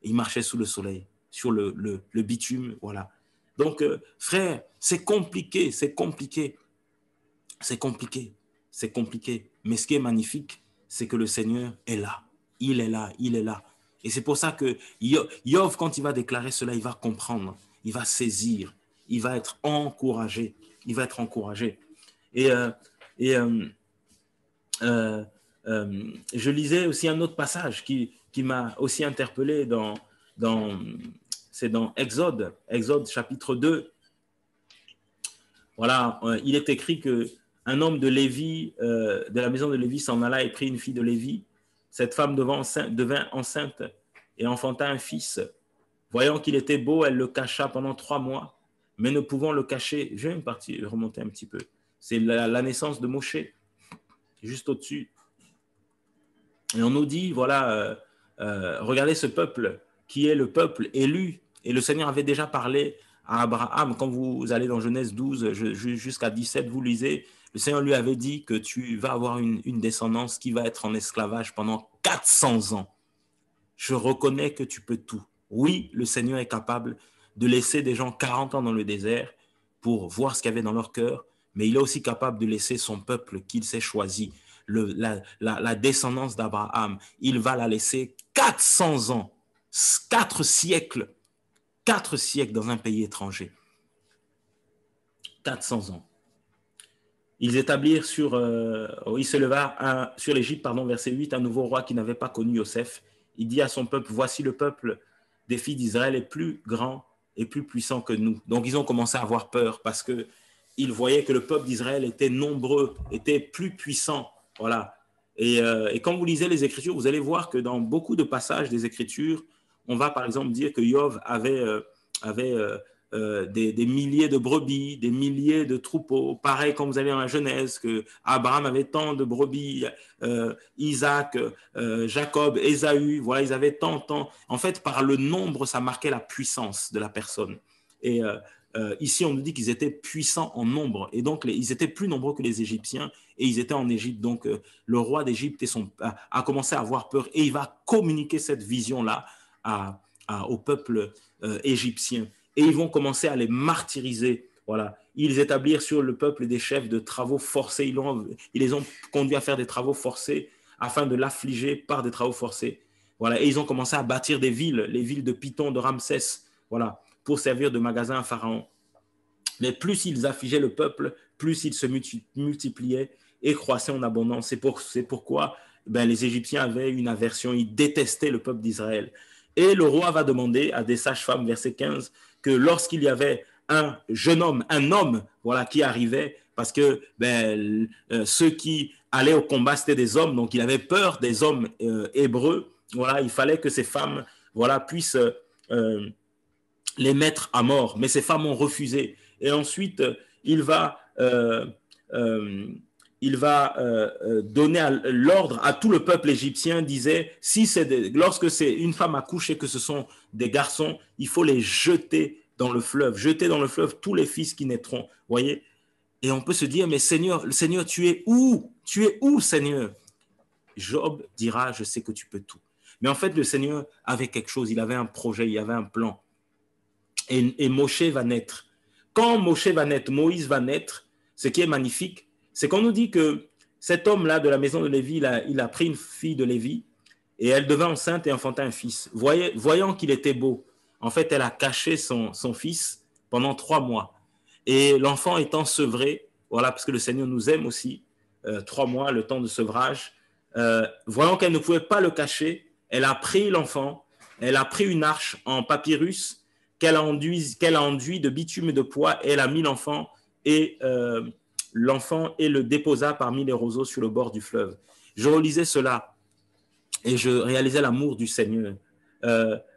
Il marchait sous le soleil, sur le bitume, voilà. Donc, frère, c'est compliqué. Mais ce qui est magnifique, c'est que le Seigneur est là. Il est là. Et c'est pour ça que Yov, quand il va déclarer cela, il va comprendre, il va saisir, il va être encouragé. Et je lisais aussi un autre passage qui m'a aussi interpellé c'est dans Exode chapitre 2. Voilà, il est écrit qu'un homme de Lévi, de la maison de Lévi, s'en alla et prit une fille de Lévi. Cette femme devint enceinte et enfanta un fils. Voyant qu'il était beau, elle le cacha pendant 3 mois, mais ne pouvant le cacher, je vais remonter un petit peu. C'est la naissance de Moshe, juste au-dessus. Et on nous dit, voilà, regardez ce peuple qui est le peuple élu. Et le Seigneur avait déjà parlé à Abraham. Quand vous allez dans Genèse 12 jusqu'à 17, vous lisez, le Seigneur lui avait dit que tu vas avoir une descendance qui va être en esclavage pendant 400 ans. Je reconnais que tu peux tout. Oui, le Seigneur est capable de laisser des gens 40 ans dans le désert pour voir ce qu'il y avait dans leur cœur, mais il est aussi capable de laisser son peuple qu'il s'est choisi, la descendance d'Abraham. Il va la laisser 400 ans, 4 siècles dans un pays étranger. 400 ans. Ils établirent il se leva sur l'Égypte, verset 8, un nouveau roi qui n'avait pas connu Joseph. Il dit à son peuple, voici le peuple des filles d'Israël est plus grand et plus puissant que nous. Donc ils ont commencé à avoir peur parce qu'ils voyaient que le peuple d'Israël était nombreux, était plus puissant. Voilà. Et quand vous lisez les Écritures, vous allez voir que dans beaucoup de passages des Écritures, on va par exemple dire que Yov avait des milliers de brebis, des milliers de troupeaux. Pareil, comme vous avez dans la Genèse, que Abraham avait tant de brebis, Isaac, Jacob, Ésaü, voilà, ils avaient tant. En fait, par le nombre, ça marquait la puissance de la personne. Et ici, on nous dit qu'ils étaient puissants en nombre. Et donc, ils étaient plus nombreux que les Égyptiens et ils étaient en Égypte. Donc, le roi d'Égypte a commencé à avoir peur et il va communiquer cette vision-là au peuple égyptien. Et ils vont commencer à les martyriser. Voilà. Ils établirent sur le peuple des chefs de travaux forcés. Ils les ont conduits à faire des travaux forcés afin de l'affliger par des travaux forcés. Voilà. Et ils ont commencé à bâtir des villes, les villes de Python, de Ramsès, voilà, pour servir de magasin à Pharaon. Mais plus ils affligeaient le peuple, plus ils se multipliaient et croissaient en abondance. C'est pourquoi les Égyptiens avaient une aversion, ils détestaient le peuple d'Israël. Et le roi va demander à des sages-femmes, verset 15, que lorsqu'il y avait un jeune homme, un homme, voilà, qui arrivait, parce que ceux qui allaient au combat, c'était des hommes, donc il avait peur des hommes hébreux. Voilà, il fallait que ces femmes, voilà, puissent les mettre à mort. Mais ces femmes ont refusé. Et ensuite, il va donner l'ordre à tout le peuple égyptien, disait, lorsque c'est une femme accouchée, que ce sont des garçons, il faut les jeter dans le fleuve tous les fils qui naîtront. Voyez. Et on peut se dire, mais Seigneur, tu es où? Tu es où, Seigneur? Job dira, je sais que tu peux tout. Mais en fait, le Seigneur avait quelque chose, il avait un projet, il avait un plan. Et Moshe va naître. Quand Moshe va naître, Moïse va naître, ce qui est magnifique, c'est qu'on nous dit que cet homme-là de la maison de Lévi, il a pris une fille de Lévi et elle devint enceinte et enfanta un fils. Voyant qu'il était beau, en fait, elle a caché son fils pendant 3 mois. Et l'enfant étant sevré, voilà, parce que le Seigneur nous aime aussi, 3 mois, le temps de sevrage, voyant qu'elle ne pouvait pas le cacher, elle a pris l'enfant, elle a pris une arche en papyrus qu'elle a enduit de bitume et de pois, et elle a mis l'enfant et le déposa parmi les roseaux sur le bord du fleuve. Je relisais cela et je réalisais l'amour du Seigneur.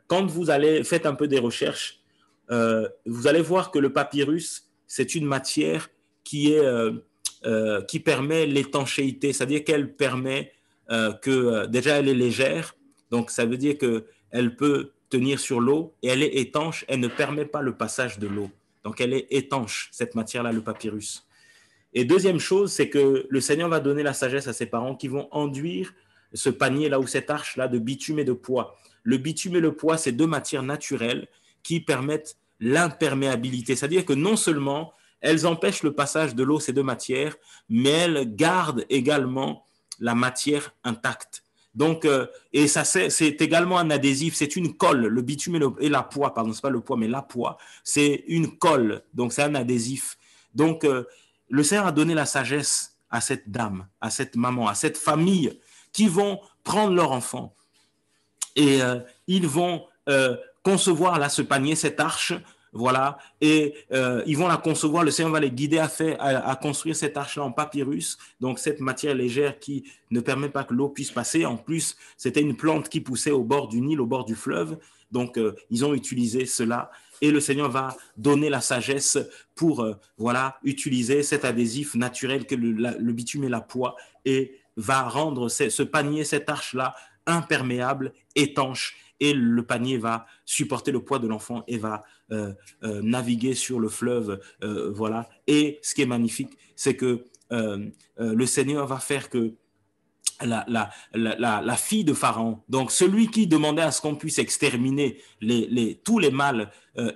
Quand vous faites un peu des recherches, vous allez voir que le papyrus, c'est une matière qui permet l'étanchéité, c'est-à-dire qu'elle permet déjà elle est légère, donc ça veut dire qu'elle peut tenir sur l'eau et elle est étanche, elle ne permet pas le passage de l'eau. Donc elle est étanche, cette matière-là, le papyrus. Et deuxième chose, c'est que le Seigneur va donner la sagesse à ses parents qui vont enduire ce panier-là ou cette arche-là de bitume et de pois. Le bitume et le pois, c'est 2 matières naturelles qui permettent l'imperméabilité. C'est-à-dire que non seulement elles empêchent le passage de l'eau, ces 2 matières, mais elles gardent également la matière intacte. Donc, et ça, c'est également un adhésif, c'est une colle. Le bitume et la poix, pardon, c'est pas le pois, mais la poix, c'est une colle. Donc, c'est un adhésif. Donc, le Seigneur a donné la sagesse à cette dame, à cette maman, à cette famille qui vont prendre leur enfant et ils vont concevoir là ce panier, cette arche, voilà, et ils vont la concevoir. Le Seigneur va les guider à construire cette arche-là en papyrus, donc cette matière légère qui ne permet pas que l'eau puisse passer. En plus, c'était une plante qui poussait au bord du Nil, au bord du fleuve, donc ils ont utilisé cela. Et le Seigneur va donner la sagesse pour utiliser cet adhésif naturel que le bitume et la poix, et va rendre ce panier, cette arche-là, imperméable, étanche, et le panier va supporter le poids de l'enfant et va naviguer sur le fleuve. Voilà. Et ce qui est magnifique, c'est que le Seigneur va faire que la fille de Pharaon, donc celui qui demandait à ce qu'on puisse exterminer tous les mâles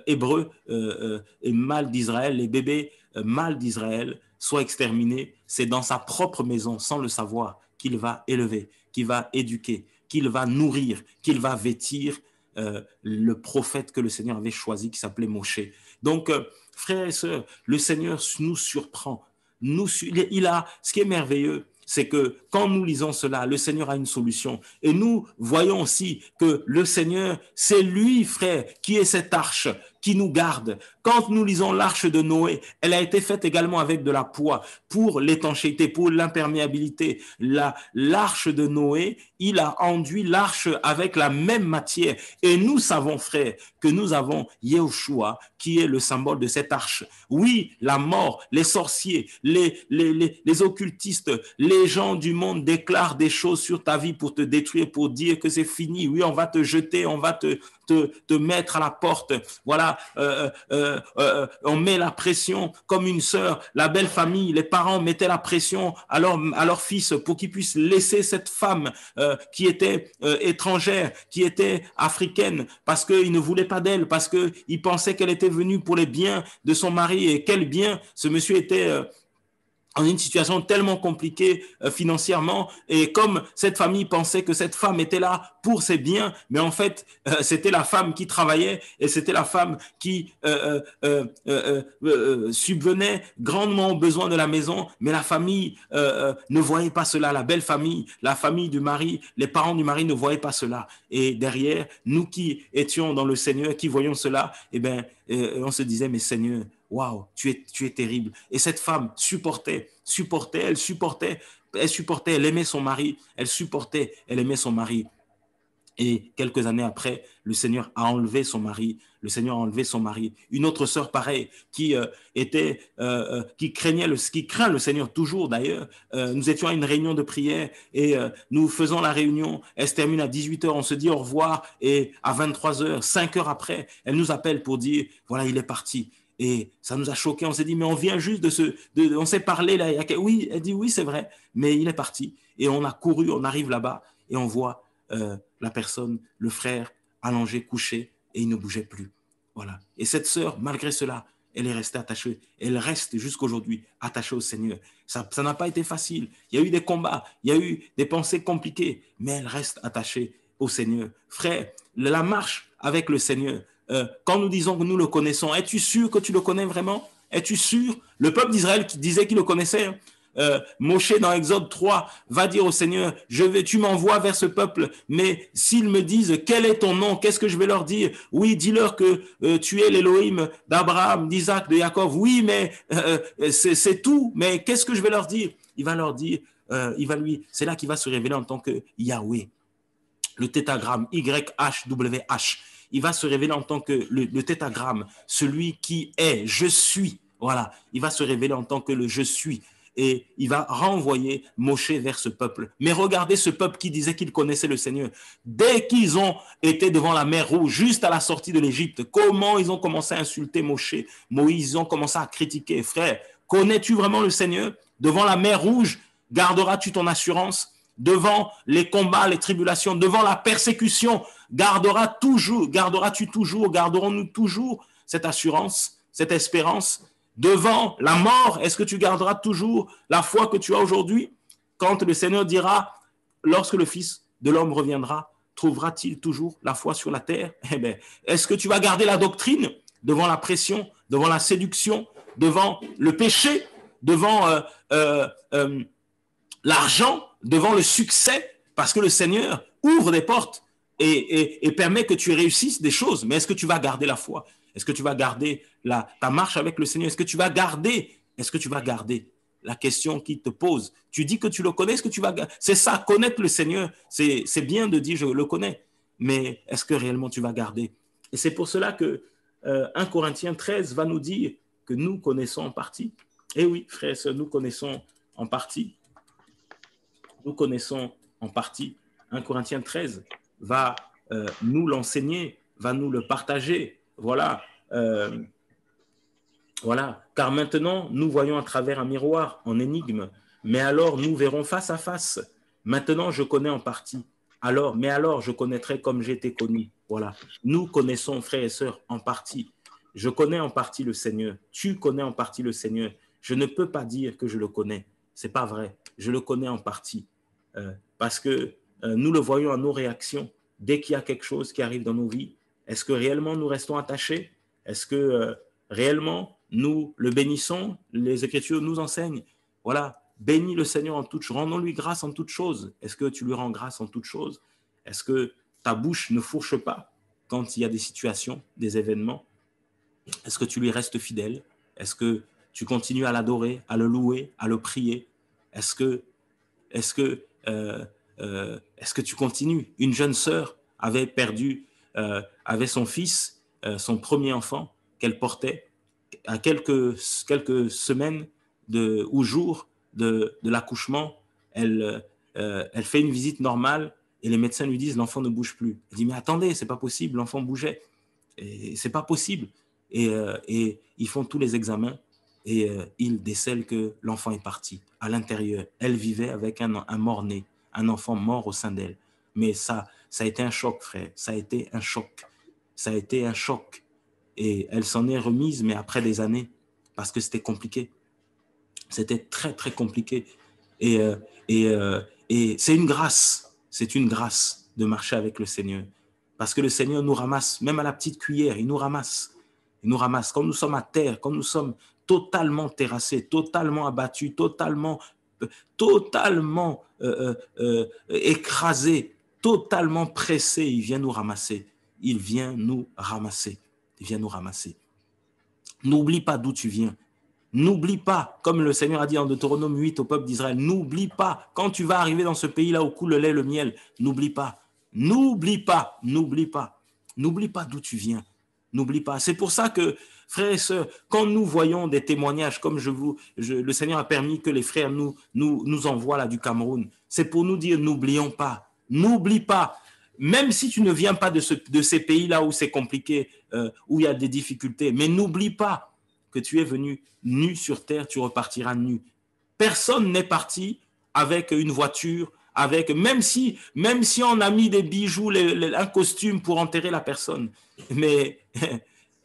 hébreux et mâles d'Israël, les bébés mâles d'Israël soient exterminés, c'est dans sa propre maison, sans le savoir, qu'il va élever, qu'il va éduquer, qu'il va nourrir, qu'il va vêtir le prophète que le Seigneur avait choisi, qui s'appelait Moshe. Donc, frères et sœurs, le Seigneur nous surprend. Ce qui est merveilleux, c'est que quand nous lisons cela, le Seigneur a une solution. Et nous voyons aussi que le Seigneur, c'est lui, frère, qui est cette arche, qui nous garde. Quand nous lisons l'arche de Noé, elle a été faite également avec de la poix pour l'étanchéité, pour l'imperméabilité. L'arche de Noé, il a enduit l'arche avec la même matière. Et nous savons, frères, que nous avons Yahushua, qui est le symbole de cette arche. Oui, la mort, les sorciers, les occultistes, les gens du monde déclarent des choses sur ta vie pour te détruire, pour dire que c'est fini. Oui, on va te jeter, on va te mettre à la porte. Voilà, on met la pression comme une sœur. La belle famille, les parents mettaient la pression à leur fils pour qu'il puisse laisser cette femme qui était étrangère, qui était africaine, parce qu'ils ne voulaient pas d'elle, parce qu'ils pensaient qu'elle était venue pour les biens de son mari. Et quel bien! Ce monsieur était en une situation tellement compliquée financièrement, et comme cette famille pensait que cette femme était là pour ses biens, mais en fait c'était la femme qui travaillait et c'était la femme qui subvenait grandement aux besoins de la maison, mais la famille ne voyait pas cela. La belle famille, la famille du mari, les parents du mari ne voyaient pas cela, et derrière, nous qui étions dans le Seigneur, qui voyons cela, eh bien, on se disait, mais Seigneur, waouh, tu es terrible. Et cette femme supportait, elle aimait son mari, elle aimait son mari. Et quelques années après, le Seigneur a enlevé son mari. Une autre sœur pareille qui craint le Seigneur toujours d'ailleurs. Nous étions à une réunion de prière et nous faisons la réunion. Elle se termine à 18h, on se dit au revoir et à 23h, 5 heures après, elle nous appelle pour dire voilà, il est parti. Et ça nous a choqués. On s'est dit, mais on vient juste on s'est parlé là. Oui, elle dit, oui, c'est vrai, mais il est parti. Et on a couru, on arrive là-bas et on voit la personne, le frère, allongé, couché, et il ne bougeait plus. Voilà. Et cette sœur, malgré cela, elle est restée attachée. Elle reste jusqu'aujourd'hui attachée au Seigneur. Ça n'a pas été facile. Il y a eu des combats, il y a eu des pensées compliquées, mais elle reste attachée au Seigneur. Frère, la marche avec le Seigneur, quand nous disons que nous le connaissons, es-tu sûr que tu le connais vraiment? Es-tu sûr? Le peuple d'Israël qui disait qu'il le connaissait, Moshe dans Exode 3 va dire au Seigneur, tu m'envoies vers ce peuple, mais s'ils me disent quel est ton nom, qu'est-ce que je vais leur dire? Oui, dis-leur que tu es l'Élohim d'Abraham, d'Isaac, de Jacob. Oui, mais c'est tout, mais qu'est-ce que je vais leur dire? Il va leur dire, c'est là qu'il va se révéler en tant que Yahweh, le tétragramme YHWH. Il va se révéler en tant que le tétragramme, celui qui est, je suis. Voilà, il va se révéler en tant que le je suis. Et il va renvoyer Moshe vers ce peuple. Mais regardez ce peuple qui disait qu'il connaissait le Seigneur. Dès qu'ils ont été devant la mer Rouge, juste à la sortie de l'Égypte, comment ils ont commencé à insulter Moïse, ils ont commencé à critiquer. Frère, connais-tu vraiment le Seigneur? Devant la mer Rouge, garderas-tu ton assurance? Devant les combats, les tribulations, devant la persécution, garderons-nous toujours cette assurance, cette espérance? Devant la mort, est-ce que tu garderas toujours la foi que tu as aujourd'hui? Quand le Seigneur dira, lorsque le Fils de l'homme reviendra, trouvera-t-il toujours la foi sur la terre? Eh bien, est-ce que tu vas garder la doctrine devant la pression, devant la séduction, devant le péché, devant l'argent, devant le succès? Parce que le Seigneur ouvre des portes et permet que tu réussisses des choses. Mais est-ce que tu vas garder la foi? Est-ce que tu vas garder ta marche avec le Seigneur? Est-ce que tu vas garder la question qu'il te pose? Tu dis que tu le connais, est-ce que tu vas garder? C'est ça, connaître le Seigneur, c'est bien de dire je le connais, mais est-ce que réellement tu vas garder? Et c'est pour cela que 1 Corinthiens 13 va nous dire que nous connaissons en partie. Et oui, frères et sœurs, nous connaissons en partie. Nous connaissons en partie. 1 Corinthiens 13 va nous l'enseigner, va nous le partager. Voilà, car maintenant, nous voyons à travers un miroir, en énigme, mais alors nous verrons face à face. Maintenant, je connais en partie, mais alors je connaîtrai comme j'ai été connu. Voilà, nous connaissons, frères et sœurs, en partie. Je connais en partie le Seigneur, tu connais en partie le Seigneur. Je ne peux pas dire que je le connais, c'est pas vrai, je le connais en partie, parce que nous le voyons à nos réactions, dès qu'il y a quelque chose qui arrive dans nos vies. Est-ce que réellement nous restons attachés? Est-ce que réellement nous le bénissons? Les Écritures nous enseignent. Voilà, bénis le Seigneur en toutes choses, rendons-lui grâce en toutes choses. Est-ce que tu lui rends grâce en toutes choses? Est-ce que ta bouche ne fourche pas quand il y a des situations, des événements? Est-ce que tu lui restes fidèle? Est-ce que tu continues à l'adorer, à le louer, à le prier? Est-ce que tu continues? Une jeune sœur avait perdu, avait son fils, son premier enfant qu'elle portait à quelques semaines ou jours de l'accouchement. Elle fait une visite normale et les médecins lui disent l'enfant ne bouge plus. Elle dit mais attendez, c'est pas possible, l'enfant bougeait. Et c'est pas possible. Et ils font tous les examens et ils décèlent que l'enfant est parti. À l'intérieur, elle vivait avec un mort-né, un enfant mort au sein d'elle. Mais ça a été un choc, frère. Ça a été un choc. Ça a été un choc. Et elle s'en est remise, mais après des années, parce que c'était compliqué. C'était très, très compliqué. Et c'est une grâce. C'est une grâce de marcher avec le Seigneur. Parce que le Seigneur nous ramasse, même à la petite cuillère, il nous ramasse. Il nous ramasse. Quand nous sommes à terre, quand nous sommes totalement terrassés, totalement abattus, totalement écrasés, totalement pressés, il vient nous ramasser. Il vient nous ramasser. Il vient nous ramasser. N'oublie pas d'où tu viens. N'oublie pas, comme le Seigneur a dit en Deutéronome 8 au peuple d'Israël, n'oublie pas, quand tu vas arriver dans ce pays-là où coule le lait, le miel, n'oublie pas, n'oublie pas, n'oublie pas, n'oublie pas d'où tu viens, n'oublie pas. C'est pour ça que, frères et sœurs, quand nous voyons des témoignages comme le Seigneur a permis que les frères nous envoient là du Cameroun, c'est pour nous dire, n'oublions pas, n'oublie pas. Même si tu ne viens pas de ces pays-là où c'est compliqué, où il y a des difficultés, mais n'oublie pas que tu es venu nu sur terre, tu repartiras nu. Personne n'est parti avec une voiture, même si on a mis des bijoux, un costume pour enterrer la personne. Mais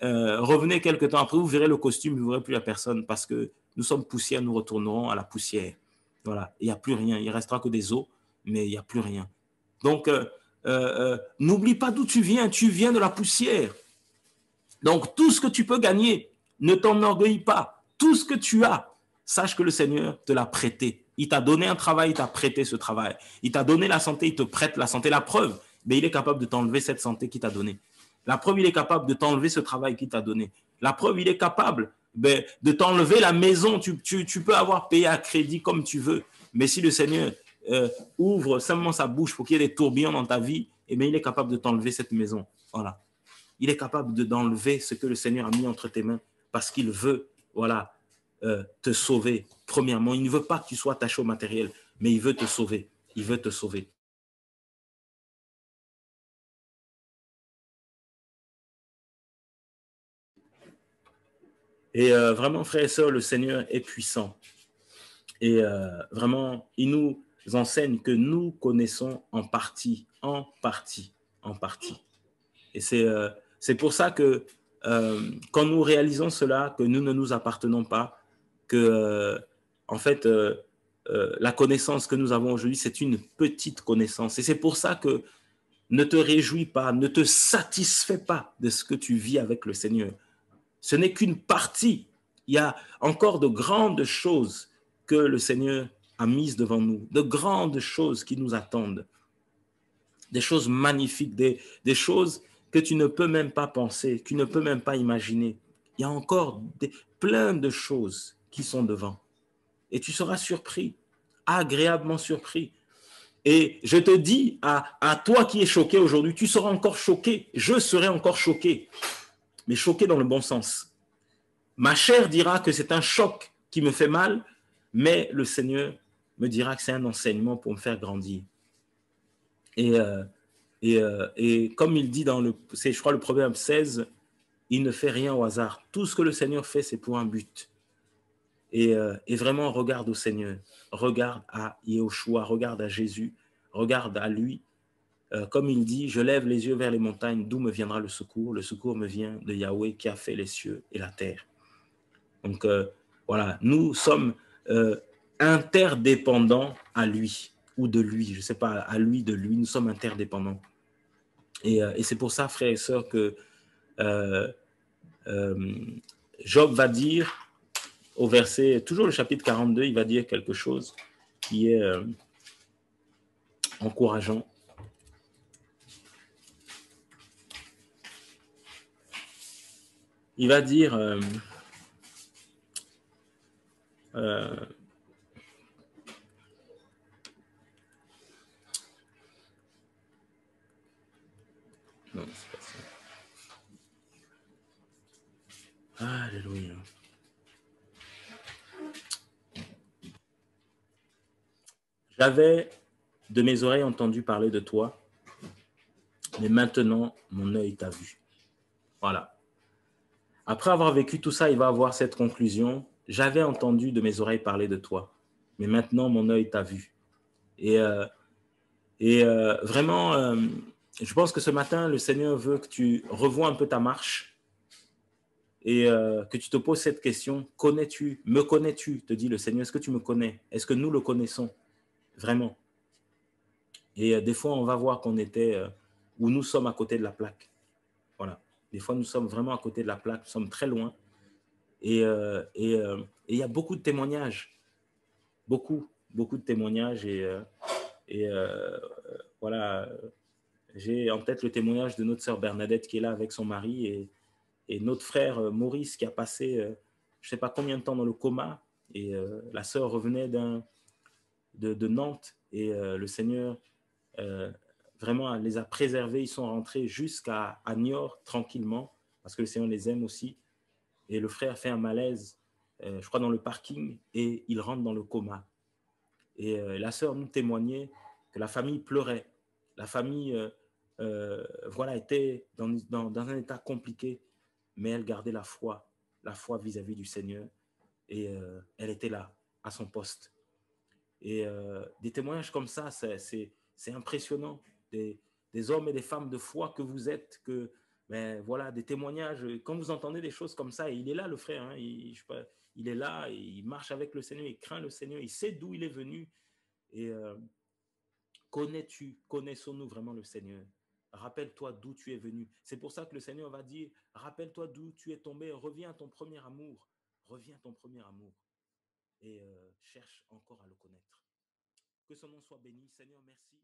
revenez quelque temps après, vous verrez le costume, vous ne verrez plus la personne parce que nous sommes poussière, nous retournerons à la poussière. Voilà, il n'y a plus rien, il ne restera que des os, mais il n'y a plus rien. Donc, n'oublie pas d'où tu viens de la poussière. Donc, tout ce que tu peux gagner, ne t'enorgueillis pas. Tout ce que tu as, sache que le Seigneur te l'a prêté. Il t'a donné un travail, il t'a prêté ce travail. Il t'a donné la santé, il te prête la santé. La preuve, mais il est capable de t'enlever cette santé qu'il t'a donnée. La preuve, il est capable de t'enlever ce travail qu'il t'a donné. La preuve, il est capable de t'enlever la maison. Tu peux avoir payé à crédit comme tu veux. Mais si le Seigneur ouvre simplement sa bouche pour qu'il y ait des tourbillons dans ta vie, eh bien, il est capable de t'enlever cette maison. Voilà. Il est capable d'enlever ce que le Seigneur a mis entre tes mains parce qu'il veut, voilà, te sauver. Premièrement, il ne veut pas que tu sois attaché au matériel, mais il veut te sauver. Il veut te sauver. Et vraiment, frères et sœurs, le Seigneur est puissant. Et vraiment, il nous enseigne que nous connaissons en partie. Et c'est pour ça que quand nous réalisons cela, que nous ne nous appartenons pas, que en fait, la connaissance que nous avons aujourd'hui, c'est une petite connaissance. Et c'est pour ça que ne te réjouis pas, ne te satisfais pas de ce que tu vis avec le Seigneur. Ce n'est qu'une partie. Il y a encore de grandes choses que le Seigneur a mises devant nous, de grandes choses qui nous attendent, des choses magnifiques, des choses que tu ne peux même pas penser, que tu ne peux même pas imaginer. Il y a encore plein de choses qui sont devant. Et tu seras surpris, agréablement surpris. Et je te dis à toi qui es choqué aujourd'hui, tu seras encore choqué, je serai encore choqué, mais choqué dans le bon sens. Ma chair dira que c'est un choc qui me fait mal, mais le Seigneur me dira que c'est un enseignement pour me faire grandir. Et comme il dit c'est je crois le Proverbe 16, il ne fait rien au hasard. Tout ce que le Seigneur fait, c'est pour un but. Et vraiment, regarde au Seigneur, regarde à Yahushua, regarde à Jésus, regarde à lui. Comme il dit, je lève les yeux vers les montagnes, d'où me viendra le secours? Le secours me vient de Yahweh qui a fait les cieux et la terre. Donc voilà, nous sommes interdépendants à lui, ou de lui, je ne sais pas, à lui, de lui, nous sommes interdépendants. Et c'est pour ça, frères et sœurs, que Job va dire, au verset, toujours le chapitre 42, il va dire quelque chose qui est encourageant. il va dire non, c'est pas ça. Alléluia. J'avais de mes oreilles entendu parler de toi, mais maintenant mon œil t'a vu. Voilà. Après avoir vécu tout ça, il va avoir cette conclusion. J'avais entendu de mes oreilles parler de toi, mais maintenant mon œil t'a vu. Et vraiment, je pense que ce matin, le Seigneur veut que tu revoies un peu ta marche et que tu te poses cette question. Connais-tu, me connais-tu, te dit le Seigneur. Est-ce que tu me connais? Est-ce que nous le connaissons vraiment? Et des fois, on va voir qu'on était où nous sommes à côté de la plaque. Voilà. Des fois, nous sommes vraiment à côté de la plaque, nous sommes très loin. Et il y a beaucoup de témoignages, beaucoup de témoignages. Voilà, j'ai en tête le témoignage de notre sœur Bernadette qui est là avec son mari et notre frère Maurice qui a passé je ne sais pas combien de temps dans le coma. Et la sœur revenait de Nantes et le Seigneur vraiment les a préservés. Ils sont rentrés jusqu'à Niort tranquillement parce que le Seigneur les aime aussi. Et le frère fait un malaise, je crois, dans le parking et il rentre dans le coma. Et la sœur nous témoignait que la famille pleurait. La famille voilà, était dans un état compliqué, mais elle gardait la foi vis-à-vis du Seigneur. Et elle était là, à son poste. Et des témoignages comme ça, c'est impressionnant. Des hommes et des femmes de foi que vous êtes, que, ben, voilà, des témoignages. Quand vous entendez des choses comme ça, et il est là, le frère, hein, je sais pas, il est là, il marche avec le Seigneur, il craint le Seigneur, il sait d'où il est venu. Et connaissons-nous vraiment le Seigneur? Rappelle-toi d'où tu es venu. C'est pour ça que le Seigneur va dire, rappelle-toi d'où tu es tombé, reviens à ton premier amour. Reviens à ton premier amour. Et cherche encore à le connaître. Que son nom soit béni. Seigneur, merci.